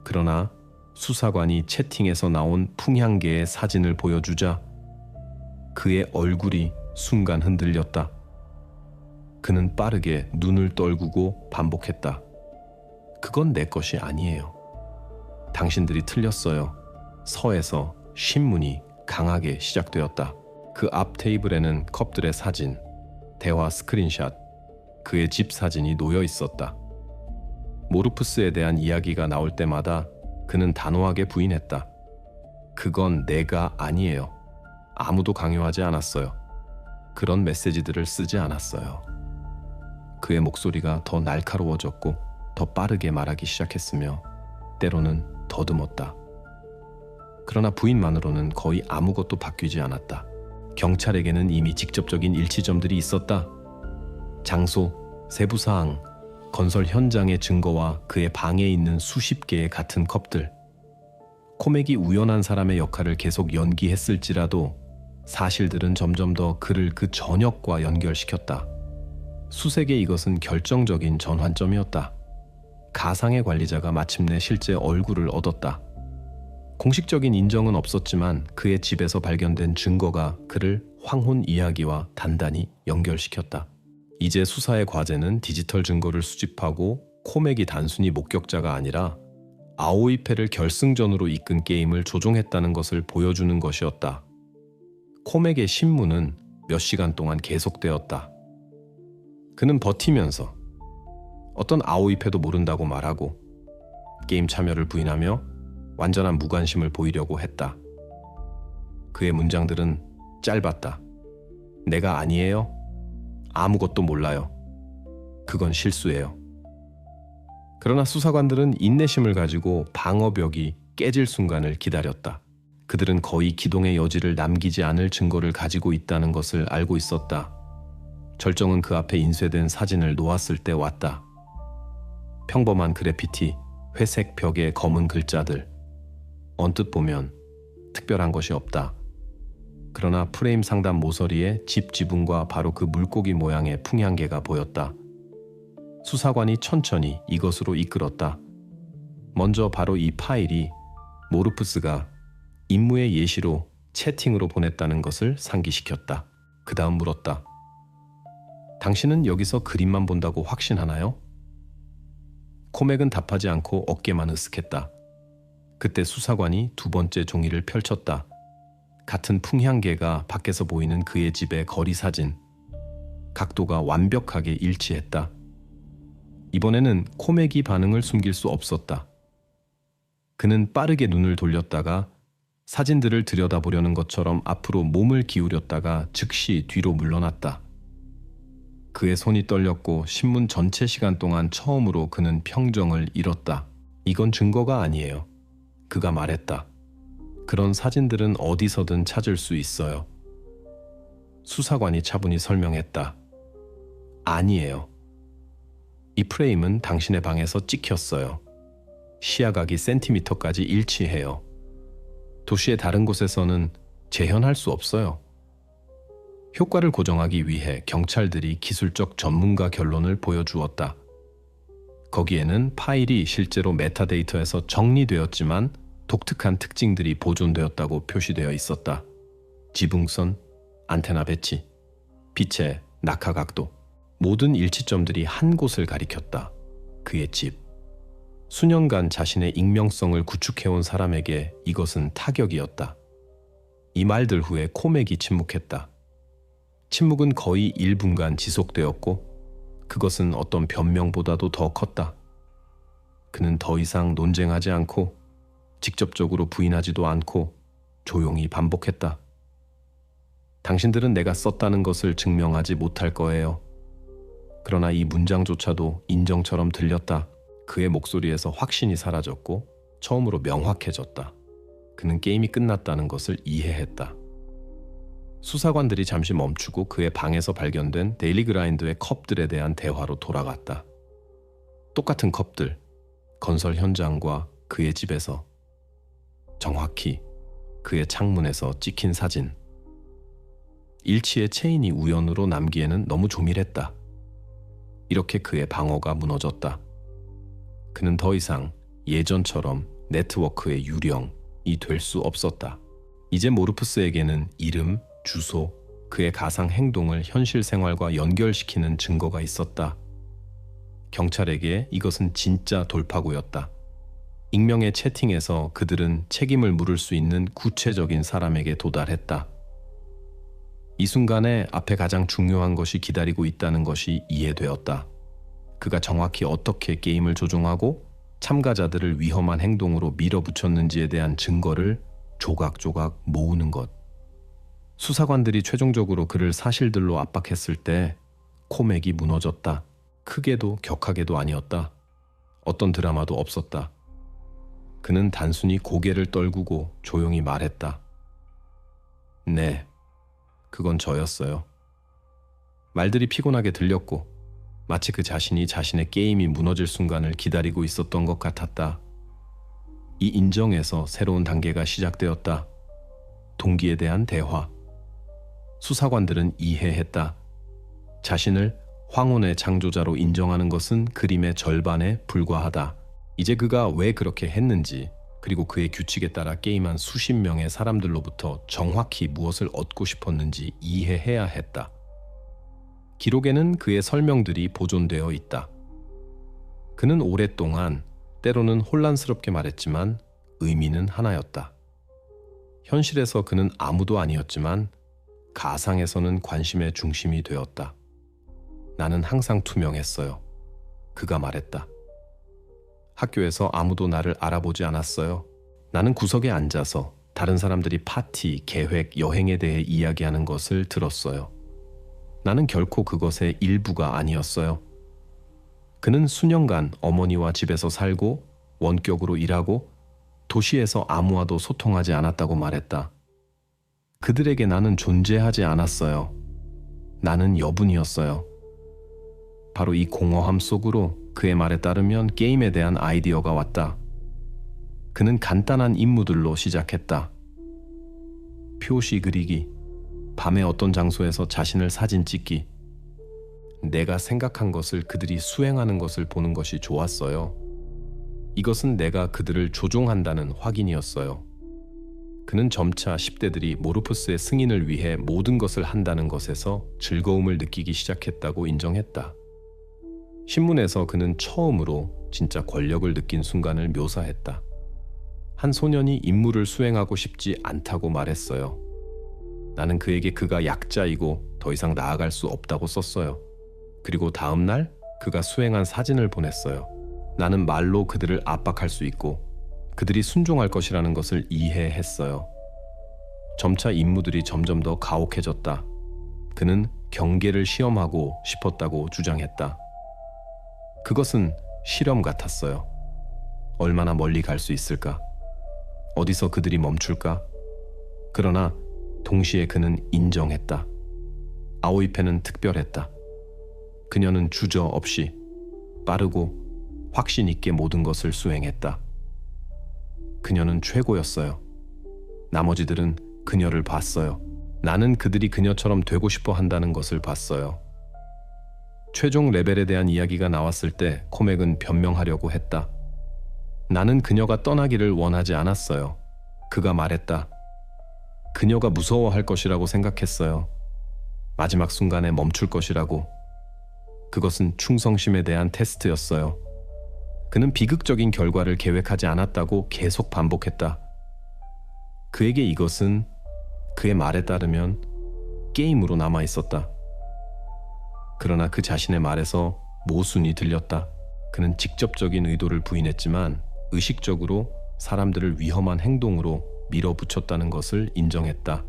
그러나 수사관이 채팅에서 나온 풍향계의 사진을 보여주자 그의 얼굴이 순간 흔들렸다. 그는 빠르게 눈을 떨구고 반복했다. 그건 내 것이 아니에요. 당신들이 틀렸어요. 서에서 신문이 강하게 시작되었다. 그 앞 테이블에는 컵들의 사진, 대화 스크린샷, 그의 집 사진이 놓여 있었다. 모르프스에 대한 이야기가 나올 때마다 그는 단호하게 부인했다. 그건 내가 아니에요. 아무도 강요하지 않았어요. 그런 메시지들을 쓰지 않았어요. 그의 목소리가 더 날카로워졌고 더 빠르게 말하기 시작했으며 때로는 더듬었다. 그러나 부인만으로는 거의 아무것도 바뀌지 않았다. 경찰에게는 이미 직접적인 일치점들이 있었다. 장소, 세부사항, 건설 현장의 증거와 그의 방에 있는 수십 개의 같은 컵들. 코맥이 우연한 사람의 역할을 계속 연기했을지라도 사실들은 점점 더 그를 그 전역과 연결시켰다. 수색의 이것은 결정적인 전환점이었다. 가상의 관리자가 마침내 실제 얼굴을 얻었다. 공식적인 인정은 없었지만 그의 집에서 발견된 증거가 그를 황혼 이야기와 단단히 연결시켰다. 이제 수사의 과제는 디지털 증거를 수집하고 코맥이 단순히 목격자가 아니라 아오이패를 결승전으로 이끈 게임을 조종했다는 것을 보여주는 것이었다. 코맥의 신문은 몇 시간 동안 계속되었다. 그는 버티면서 어떤 아오이패도 모른다고 말하고 게임 참여를 부인하며 완전한 무관심을 보이려고 했다. 그의 문장들은 짧았다. 내가 아니에요. 아무것도 몰라요. 그건 실수예요. 그러나 수사관들은 인내심을 가지고 방어벽이 깨질 순간을 기다렸다. 그들은 거의 기동의 여지를 남기지 않을 증거를 가지고 있다는 것을 알고 있었다. 절정은 그 앞에 인쇄된 사진을 놓았을 때 왔다. 평범한 그래피티, 회색 벽에 검은 글자들. 언뜻 보면 특별한 것이 없다. 그러나 프레임 상단 모서리에 집 지붕과 바로 그 물고기 모양의 풍향계가 보였다. 수사관이 천천히 이것으로 이끌었다. 먼저 바로 이 파일이 모르프스가 임무의 예시로 채팅으로 보냈다는 것을 상기시켰다. 그 다음 물었다. 당신은 여기서 그림만 본다고 확신하나요? 코맥은 답하지 않고 어깨만 으쓱했다. 그때 수사관이 두 번째 종이를 펼쳤다. 같은 풍향계가 밖에서 보이는 그의 집의 거리 사진. 각도가 완벽하게 일치했다. 이번에는 코맥이 반응을 숨길 수 없었다. 그는 빠르게 눈을 돌렸다가 사진들을 들여다보려는 것처럼 앞으로 몸을 기울였다가 즉시 뒤로 물러났다. 그의 손이 떨렸고 신문 전체 시간 동안 처음으로 그는 평정을 잃었다. 이건 증거가 아니에요. 그가 말했다. 그런 사진들은 어디서든 찾을 수 있어요. 수사관이 차분히 설명했다. 아니에요. 이 프레임은 당신의 방에서 찍혔어요. 시야각이 센티미터까지 일치해요. 도시의 다른 곳에서는 재현할 수 없어요. 효과를 고정하기 위해 경찰들이 기술적 전문가 결론을 보여주었다. 거기에는 파일이 실제로 메타데이터에서 정리되었지만 독특한 특징들이 보존되었다고 표시되어 있었다. 지붕선, 안테나 배치, 빛의 낙하 각도, 모든 일치점들이 한 곳을 가리켰다. 그의 집. 수년간 자신의 익명성을 구축해온 사람에게 이것은 타격이었다. 이 말들 후에 코맥이 침묵했다. 침묵은 거의 1분간 지속되었고 그것은 어떤 변명보다도 더 컸다. 그는 더 이상 논쟁하지 않고 직접적으로 부인하지도 않고 조용히 반복했다. 당신들은 내가 썼다는 것을 증명하지 못할 거예요. 그러나 이 문장조차도 인정처럼 들렸다. 그의 목소리에서 확신이 사라졌고 처음으로 명확해졌다. 그는 게임이 끝났다는 것을 이해했다. 수사관들이 잠시 멈추고 그의 방에서 발견된 데일리 그라인드의 컵들에 대한 대화로 돌아갔다. 똑같은 컵들, 건설 현장과 그의 집에서, 정확히 그의 창문에서 찍힌 사진. 일치의 체인이 우연으로 남기에는 너무 조밀했다. 이렇게 그의 방어가 무너졌다. 그는 더 이상 예전처럼 네트워크의 유령이 될 수 없었다. 이제 모르프스에게는 이름, 주소, 그의 가상 행동을 현실 생활과 연결시키는 증거가 있었다. 경찰에게 이것은 진짜 돌파구였다. 익명의 채팅에서 그들은 책임을 물을 수 있는 구체적인 사람에게 도달했다. 이 순간에 앞에 가장 중요한 것이 기다리고 있다는 것이 이해되었다. 그가 정확히 어떻게 게임을 조종하고 참가자들을 위험한 행동으로 밀어붙였는지에 대한 증거를 조각조각 모으는 것. 수사관들이 최종적으로 그를 사실들로 압박했을 때 코맥이 무너졌다. 크게도 격하게도 아니었다. 어떤 드라마도 없었다. 그는 단순히 고개를 떨구고 조용히 말했다. 네, 그건 저였어요. 말들이 피곤하게 들렸고 마치 그 자신이 자신의 게임이 무너질 순간을 기다리고 있었던 것 같았다. 이 인정에서 새로운 단계가 시작되었다. 동기에 대한 대화. 수사관들은 이해했다. 자신을 황혼의 창조자로 인정하는 것은 그림의 절반에 불과하다. 이제 그가 왜 그렇게 했는지, 그리고 그의 규칙에 따라 게임한 수십 명의 사람들로부터 정확히 무엇을 얻고 싶었는지 이해해야 했다. 기록에는 그의 설명들이 보존되어 있다. 그는 오랫동안 때로는 혼란스럽게 말했지만 의미는 하나였다. 현실에서 그는 아무도 아니었지만 가상에서는 관심의 중심이 되었다. 나는 항상 투명했어요. 그가 말했다. 학교에서 아무도 나를 알아보지 않았어요. 나는 구석에 앉아서 다른 사람들이 파티, 계획, 여행에 대해 이야기하는 것을 들었어요. 나는 결코 그것의 일부가 아니었어요. 그는 수년간 어머니와 집에서 살고 원격으로 일하고 도시에서 아무와도 소통하지 않았다고 말했다. 그들에게 나는 존재하지 않았어요. 나는 여분이었어요. 바로 이 공허함 속으로 그의 말에 따르면 게임에 대한 아이디어가 왔다. 그는 간단한 임무들로 시작했다. 표시 그리기, 밤에 어떤 장소에서 자신을 사진 찍기. 내가 생각한 것을 그들이 수행하는 것을 보는 것이 좋았어요. 이것은 내가 그들을 조종한다는 확인이었어요. 그는 점차 10대들이 모르푸스의 승인을 위해 모든 것을 한다는 것에서 즐거움을 느끼기 시작했다고 인정했다. 신문에서 그는 처음으로 진짜 권력을 느낀 순간을 묘사했다. 한 소년이 임무를 수행하고 싶지 않다고 말했어요. 나는 그에게 그가 약자이고 더 이상 나아갈 수 없다고 썼어요. 그리고 다음 날 그가 수행한 사진을 보냈어요. 나는 말로 그들을 압박할 수 있고 그들이 순종할 것이라는 것을 이해했어요. 점차 임무들이 점점 더 가혹해졌다. 그는 경계를 시험하고 싶었다고 주장했다. 그것은 실험 같았어요. 얼마나 멀리 갈 수 있을까? 어디서 그들이 멈출까? 그러나 동시에 그는 인정했다. 아오이페는 특별했다. 그녀는 주저없이 빠르고 확신 있게 모든 것을 수행했다. 그녀는 최고였어요. 나머지들은 그녀를 봤어요. 나는 그들이 그녀처럼 되고 싶어 한다는 것을 봤어요. 최종 레벨에 대한 이야기가 나왔을 때 코맥은 변명하려고 했다. 나는 그녀가 떠나기를 원하지 않았어요. 그가 말했다. 그녀가 무서워할 것이라고 생각했어요. 마지막 순간에 멈출 것이라고. 그것은 충성심에 대한 테스트였어요. 그는 비극적인 결과를 계획하지 않았다고 계속 반복했다. 그에게 이것은 그의 말에 따르면 게임으로 남아 있었다. 그러나 그 자신의 말에서 모순이 들렸다. 그는 직접적인 의도를 부인했지만 의식적으로 사람들을 위험한 행동으로 밀어붙였다는 것을 인정했다.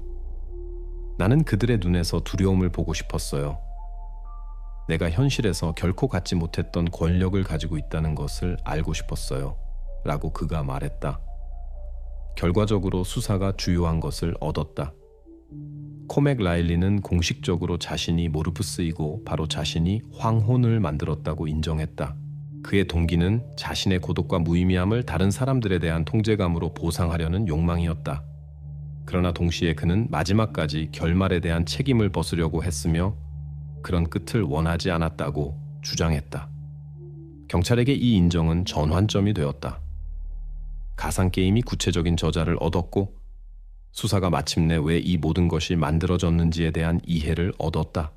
나는 그들의 눈에서 두려움을 보고 싶었어요. 내가 현실에서 결코 갖지 못했던 권력을 가지고 있다는 것을 알고 싶었어요. 라고 그가 말했다. 결과적으로 수사가 주요한 것을 얻었다. 코맥 라일리는 공식적으로 자신이 모르푸스이고 바로 자신이 황혼을 만들었다고 인정했다. 그의 동기는 자신의 고독과 무의미함을 다른 사람들에 대한 통제감으로 보상하려는 욕망이었다. 그러나 동시에 그는 마지막까지 결말에 대한 책임을 벗으려고 했으며 그런 끝을 원하지 않았다고 주장했다. 경찰에게 이 인정은 전환점이 되었다. 가상게임이 구체적인 저자를 얻었고 수사가 마침내 왜 이 모든 것이 만들어졌는지에 대한 이해를 얻었다.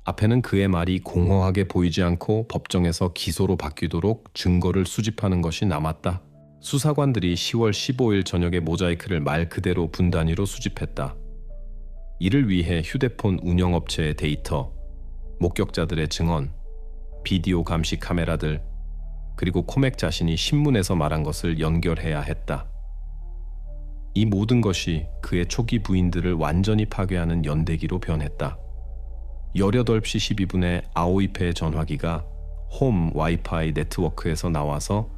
앞에는 그의 말이 공허하게 보이지 않고 법정에서 기소로 바뀌도록 증거를 수집하는 것이 남았다. 수사관들이 10월 15일 저녁에 모자이크를 말 그대로 분 단위로 수집했다. 이를 위해 휴대폰 운영업체의 데이터, 목격자들의 증언, 비디오 감시 카메라들, 그리고 코맥 자신이 신문에서 말한 것을 연결해야 했다. 이 모든 것이 그의 초기 부인들을 완전히 파괴하는 연대기로 변했다. 18시 12분에 아오이페의 전화기가 홈 와이파이 네트워크에서 나와서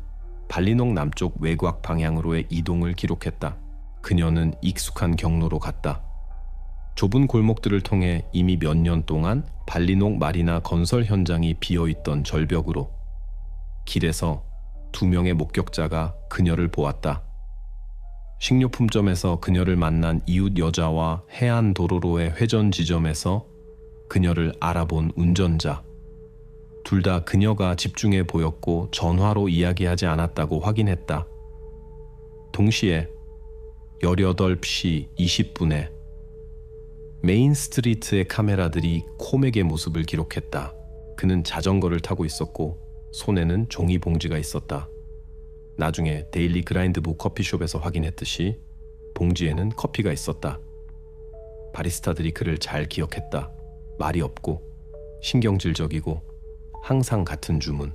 발리녹 남쪽 외곽 방향으로의 이동을 기록했다. 그녀는 익숙한 경로로 갔다. 좁은 골목들을 통해 이미 몇 년 동안 발리녹 마리나 건설 현장이 비어있던 절벽으로. 길에서 2명의 목격자가 그녀를 보았다. 식료품점에서 그녀를 만난 이웃 여자와 해안 도로로의 회전 지점에서 그녀를 알아본 운전자. 둘 다 그녀가 집중해 보였고 전화로 이야기하지 않았다고 확인했다. 동시에 18시 20분에 메인 스트리트의 카메라들이 코맥의 모습을 기록했다. 그는 자전거를 타고 있었고 손에는 종이 봉지가 있었다. 나중에 데일리 그라인드북 커피숍에서 확인했듯이 봉지에는 커피가 있었다. 바리스타들이 그를 잘 기억했다. 말이 없고 신경질적이고 항상 같은 주문.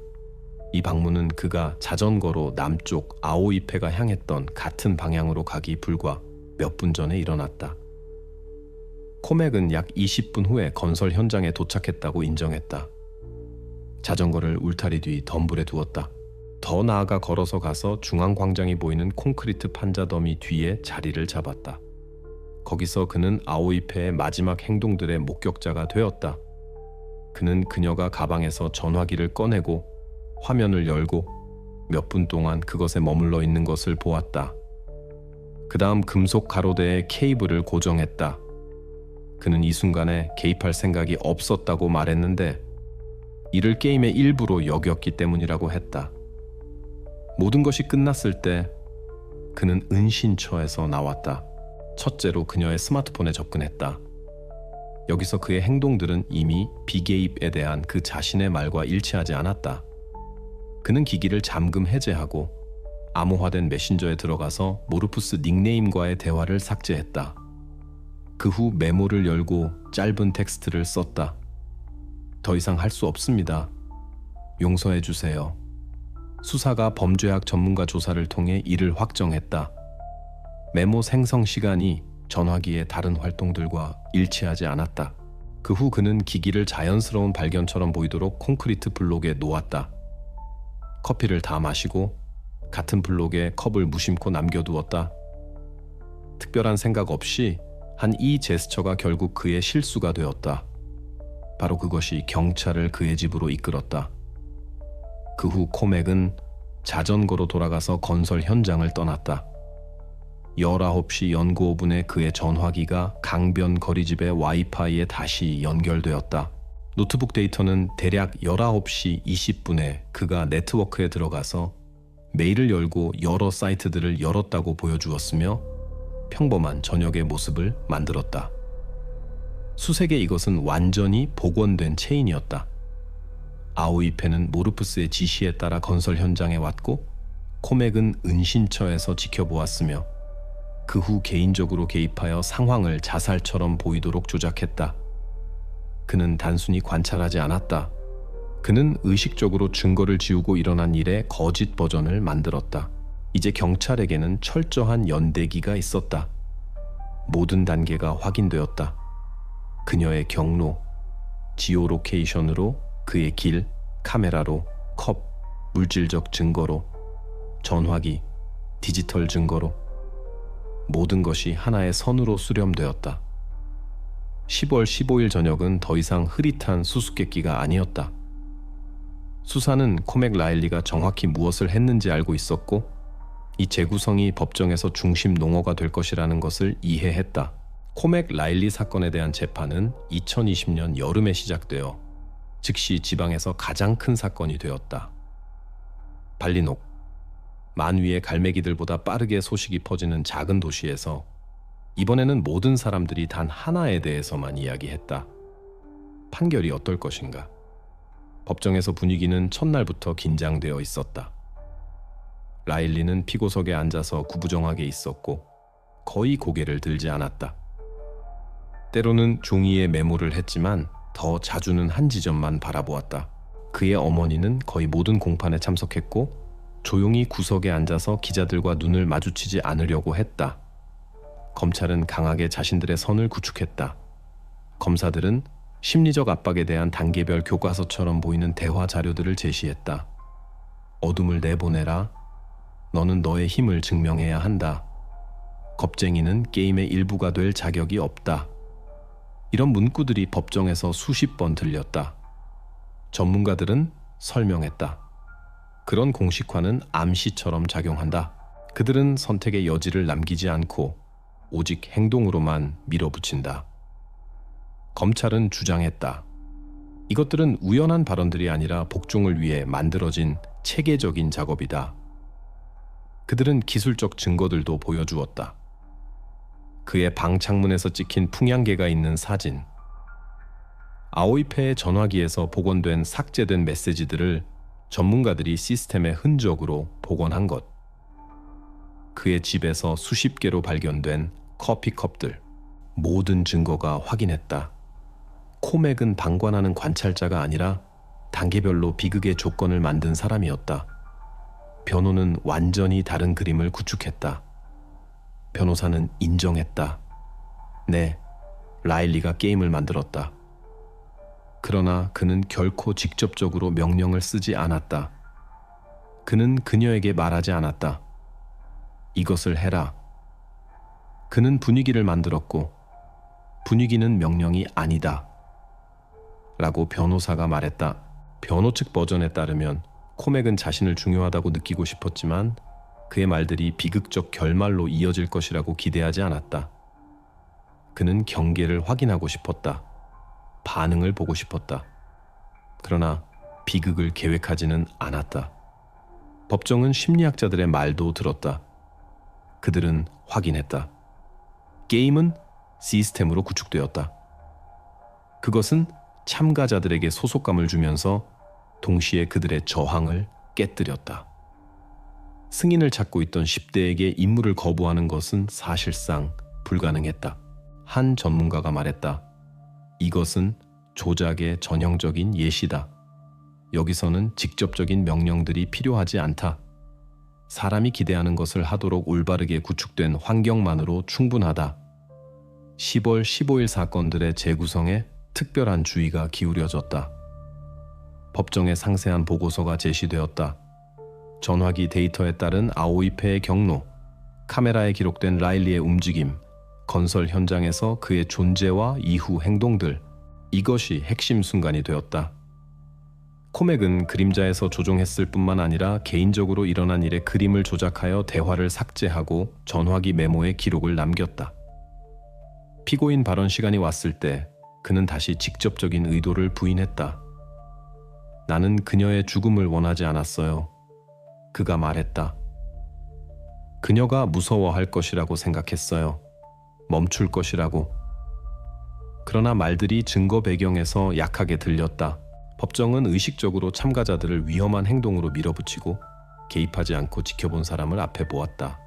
이 방문은 그가 자전거로 남쪽 아오이페가 향했던 같은 방향으로 가기 불과 몇 분 전에 일어났다. 코맥은 약 20분 후에 건설 현장에 도착했다고 인정했다. 자전거를 울타리 뒤 덤불에 두었다. 더 나아가 걸어서 가서 중앙광장이 보이는 콘크리트 판자 더미 뒤에 자리를 잡았다. 거기서 그는 아오이페의 마지막 행동들의 목격자가 되었다. 그는 그녀가 가방에서 전화기를 꺼내고 화면을 열고 몇 분 동안 그것에 머물러 있는 것을 보았다. 그 다음 금속 가로대에 케이블을 고정했다. 그는 이 순간에 개입할 생각이 없었다고 말했는데 이를 게임의 일부로 여겼기 때문이라고 했다. 모든 것이 끝났을 때 그는 은신처에서 나왔다. 첫째로 그녀의 스마트폰에 접근했다. 여기서 그의 행동들은 이미 비개입에 대한 그 자신의 말과 일치하지 않았다. 그는 기기를 잠금 해제하고 암호화된 메신저에 들어가서 모르푸스 닉네임과의 대화를 삭제했다. 그 후 메모를 열고 짧은 텍스트를 썼다. 더 이상 할 수 없습니다. 용서해 주세요. 수사가 범죄학 전문가 조사를 통해 이를 확정했다. 메모 생성 시간이 전화기의 다른 활동들과 일치하지 않았다. 그 후 그는 기기를 자연스러운 발견처럼 보이도록 콘크리트 블록에 놓았다. 커피를 다 마시고 같은 블록에 컵을 무심코 남겨두었다. 특별한 생각 없이 한 이 제스처가 결국 그의 실수가 되었다. 바로 그것이 경찰을 그의 집으로 이끌었다. 그 후 코맥은 자전거로 돌아가서 건설 현장을 떠났다. 19시 연구 5분에 그의 전화기가 강변 거리집의 와이파이에 다시 연결되었다. 노트북 데이터는 대략 19시 20분에 그가 네트워크에 들어가서 메일을 열고 여러 사이트들을 열었다고 보여주었으며 평범한 저녁의 모습을 만들었다. 수색의 이것은 완전히 복원된 체인이었다. 아오이페는 모르푸스의 지시에 따라 건설 현장에 왔고 코맥은 은신처에서 지켜보았으며 그 후 개인적으로 개입하여 상황을 자살처럼 보이도록 조작했다. 그는 단순히 관찰하지 않았다. 그는 의식적으로 증거를 지우고 일어난 일의 거짓 버전을 만들었다. 이제 경찰에게는 철저한 연대기가 있었다. 모든 단계가 확인되었다. 그녀의 경로, 지오로케이션으로 그의 길, 카메라로, 컵, 물질적 증거로, 전화기, 디지털 증거로 모든 것이 하나의 선으로 수렴되었다. 10월 15일 저녁은 더 이상 흐릿한 수수께끼가 아니었다. 수사는 코맥 라일리가 정확히 무엇을 했는지 알고 있었고 이 재구성이 법정에서 중심 농어가 될 것이라는 것을 이해했다. 코맥 라일리 사건에 대한 재판은 2020년 여름에 시작되어 즉시 지방에서 가장 큰 사건이 되었다. 발리녹, 만위의 갈매기들보다 빠르게 소식이 퍼지는 작은 도시에서 이번에는 모든 사람들이 단 하나에 대해서만 이야기했다. 판결이 어떨 것인가? 법정에서 분위기는 첫날부터 긴장되어 있었다. 라일리는 피고석에 앉아서 구부정하게 있었고 거의 고개를 들지 않았다. 때로는 종이에 메모를 했지만 더 자주는 한 지점만 바라보았다. 그의 어머니는 거의 모든 공판에 참석했고 조용히 구석에 앉아서 기자들과 눈을 마주치지 않으려고 했다. 검찰은 강하게 자신들의 선을 구축했다. 검사들은 심리적 압박에 대한 단계별 교과서처럼 보이는 대화 자료들을 제시했다. 어둠을 내보내라. 너는 너의 힘을 증명해야 한다. 겁쟁이는 게임의 일부가 될 자격이 없다. 이런 문구들이 법정에서 수십 번 들렸다. 전문가들은 설명했다. 그런 공식화는 암시처럼 작용한다. 그들은 선택의 여지를 남기지 않고 오직 행동으로만 밀어붙인다. 검찰은 주장했다. 이것들은 우연한 발언들이 아니라 복종을 위해 만들어진 체계적인 작업이다. 그들은 기술적 증거들도 보여주었다. 그의 방 창문에서 찍힌 풍향계가 있는 사진, 아오이페의 전화기에서 복원된 삭제된 메시지들을 전문가들이 시스템의 흔적으로 복원한 것, 그의 집에서 수십 개로 발견된 커피컵들, 모든 증거가 확인했다. 코맥은 방관하는 관찰자가 아니라 단계별로 비극의 조건을 만든 사람이었다. 변호는 완전히 다른 그림을 구축했다. 변호사는 인정했다. 네, 라일리가 게임을 만들었다. 그러나 그는 결코 직접적으로 명령을 쓰지 않았다. 그는 그녀에게 말하지 않았다. 이것을 해라. 그는 분위기를 만들었고 분위기는 명령이 아니다. 라고 변호사가 말했다. 변호 측 버전에 따르면 코맥은 자신을 중요하다고 느끼고 싶었지만 그의 말들이 비극적 결말로 이어질 것이라고 기대하지 않았다. 그는 경계를 확인하고 싶었다. 반응을 보고 싶었다. 그러나 비극을 계획하지는 않았다. 법정은 심리학자들의 말도 들었다. 그들은 확인했다. 게임은 시스템으로 구축되었다. 그것은 참가자들에게 소속감을 주면서 동시에 그들의 저항을 깨뜨렸다. 승인을 찾고 있던 10대에게 임무를 거부하는 것은 사실상 불가능했다. 한 전문가가 말했다. 이것은 조작의 전형적인 예시다. 여기서는 직접적인 명령들이 필요하지 않다. 사람이 기대하는 것을 하도록 올바르게 구축된 환경만으로 충분하다. 10월 15일 사건들의 재구성에 특별한 주의가 기울여졌다. 법정에 상세한 보고서가 제시되었다. 전화기 데이터에 따른 아오이페의 경로, 카메라에 기록된 라일리의 움직임, 건설 현장에서 그의 존재와 이후 행동들, 이것이 핵심 순간이 되었다. 코맥은 그림자에서 조종했을 뿐만 아니라 개인적으로 일어난 일의 그림을 조작하여 대화를 삭제하고 전화기 메모에 기록을 남겼다. 피고인 발언 시간이 왔을 때 그는 다시 직접적인 의도를 부인했다. 나는 그녀의 죽음을 원하지 않았어요. 그가 말했다. 그녀가 무서워할 것이라고 생각했어요. 멈출 것이라고. 그러나 말들이 증거 배경에서 약하게 들렸다. 법정은 의식적으로 참가자들을 위험한 행동으로 밀어붙이고 개입하지 않고 지켜본 사람을 앞에 보았다.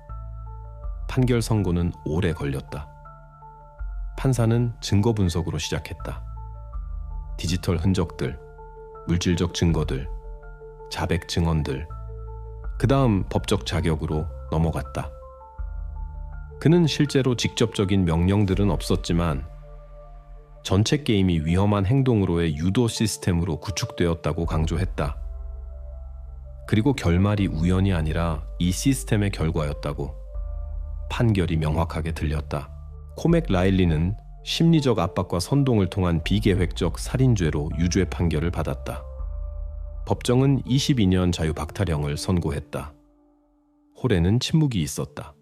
판결 선고는 오래 걸렸다. 판사는 증거 분석으로 시작했다. 디지털 흔적들, 물질적 증거들, 자백 증언들, 그 다음 법적 자격으로 넘어갔다. 그는 실제로 직접적인 명령들은 없었지만 전체 게임이 위험한 행동으로의 유도 시스템으로 구축되었다고 강조했다. 그리고 결말이 우연이 아니라 이 시스템의 결과였다고 판결이 명확하게 들렸다. 코맥 라일리는 심리적 압박과 선동을 통한 비계획적 살인죄로 유죄 판결을 받았다. 법정은 22년 자유박탈형을 선고했다. 홀에는 침묵이 있었다.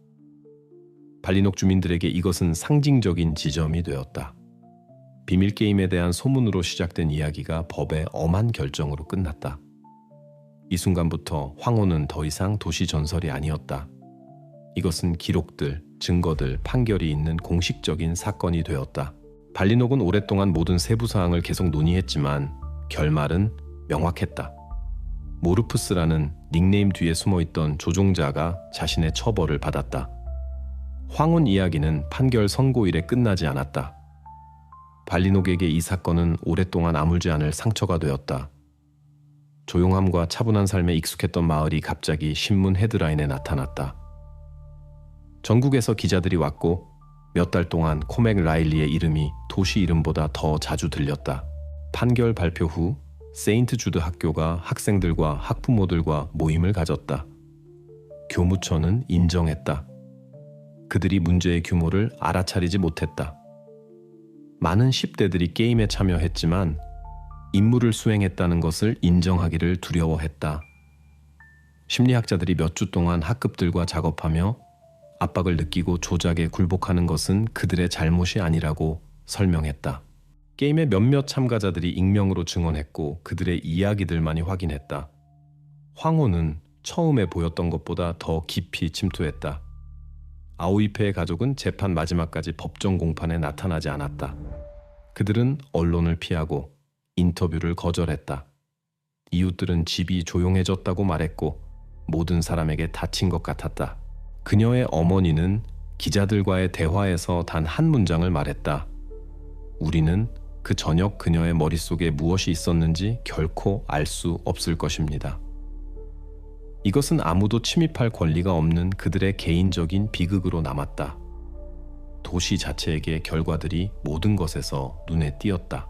발리녹 주민들에게 이것은 상징적인 지점이 되었다. 비밀게임에 대한 소문으로 시작된 이야기가 법의 엄한 결정으로 끝났다. 이 순간부터 황혼은 더 이상 도시 전설이 아니었다. 이것은 기록들, 증거들, 판결이 있는 공식적인 사건이 되었다. 발리녹은 오랫동안 모든 세부 사항을 계속 논의했지만 결말은 명확했다. 모르푸스라는 닉네임 뒤에 숨어있던 조종자가 자신의 처벌을 받았다. 황혼 이야기는 판결 선고일에 끝나지 않았다. 발리녹에게 이 사건은 오랫동안 아물지 않을 상처가 되었다. 조용함과 차분한 삶에 익숙했던 마을이 갑자기 신문 헤드라인에 나타났다. 전국에서 기자들이 왔고 몇 달 동안 코맥 라일리의 이름이 도시 이름보다 더 자주 들렸다. 판결 발표 후 세인트 주드 학교가 학생들과 학부모들과 모임을 가졌다. 교무처는 인정했다. 그들이 문제의 규모를 알아차리지 못했다. 많은 10대들이 게임에 참여했지만 임무를 수행했다는 것을 인정하기를 두려워했다. 심리학자들이 몇 주 동안 학급들과 작업하며 압박을 느끼고 조작에 굴복하는 것은 그들의 잘못이 아니라고 설명했다. 게임의 몇몇 참가자들이 익명으로 증언했고 그들의 이야기들만이 확인했다. 황혼은 처음에 보였던 것보다 더 깊이 침투했다. 아오이페의 가족은 재판 마지막까지 법정 공판에 나타나지 않았다. 그들은 언론을 피하고 인터뷰를 거절했다. 이웃들은 집이 조용해졌다고 말했고 모든 사람에게 다친 것 같았다. 그녀의 어머니는 기자들과의 대화에서 단 한 문장을 말했다. 우리는 그 저녁 그녀의 머릿속에 무엇이 있었는지 결코 알 수 없을 것입니다. 이것은 아무도 침입할 권리가 없는 그들의 개인적인 비극으로 남았다. 도시 자체에게 결과들이 모든 것에서 눈에 띄었다.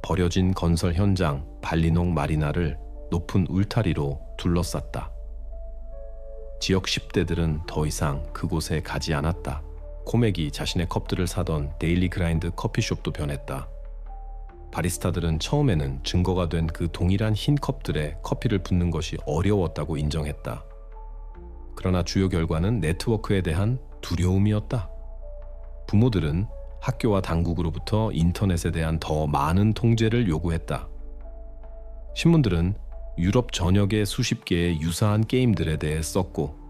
버려진 건설 현장 발리농 마리나를 높은 울타리로 둘러쌌다. 지역 10대들은 더 이상 그곳에 가지 않았다. 코맥이 자신의 컵들을 사던 데일리 그라인드 커피숍도 변했다. 바리스타들은 처음에는 증거가 된 그 동일한 흰 컵들에 커피를 붓는 것이 어려웠다고 인정했다. 그러나 주요 결과는 네트워크에 대한 두려움이었다. 부모들은 학교와 당국으로부터 인터넷에 대한 더 많은 통제를 요구했다. 신문들은 유럽 전역의 수십 개의 유사한 게임들에 대해 썼고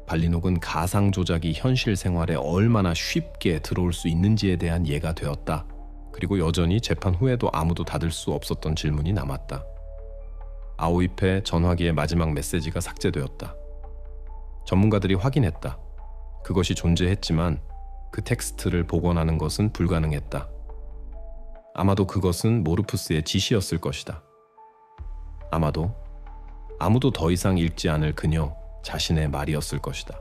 발리녹은 가상 조작이 현실 생활에 얼마나 쉽게 들어올 수 있는지에 대한 예가 되었다. 그리고 여전히 재판 후에도 아무도 닫을 수 없었던 질문이 남았다. 아오이페 전화기의 마지막 메시지가 삭제되었다. 전문가들이 확인했다. 그것이 존재했지만 그 텍스트를 복원하는 것은 불가능했다. 아마도 그것은 모르푸스의 지시였을 것이다. 아마도 아무도 더 이상 읽지 않을 그녀 자신의 말이었을 것이다.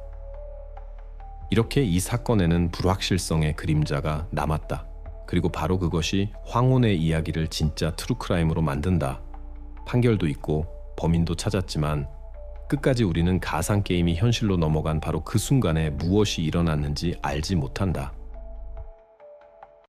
이렇게 이 사건에는 불확실성의 그림자가 남았다. 그리고 바로 그것이 황혼의 이야기를 진짜 트루크라임으로 만든다. 판결도 있고 범인도 찾았지만 끝까지 우리는 가상 게임이 현실로 넘어간 바로 그 순간에 무엇이 일어났는지 알지 못한다.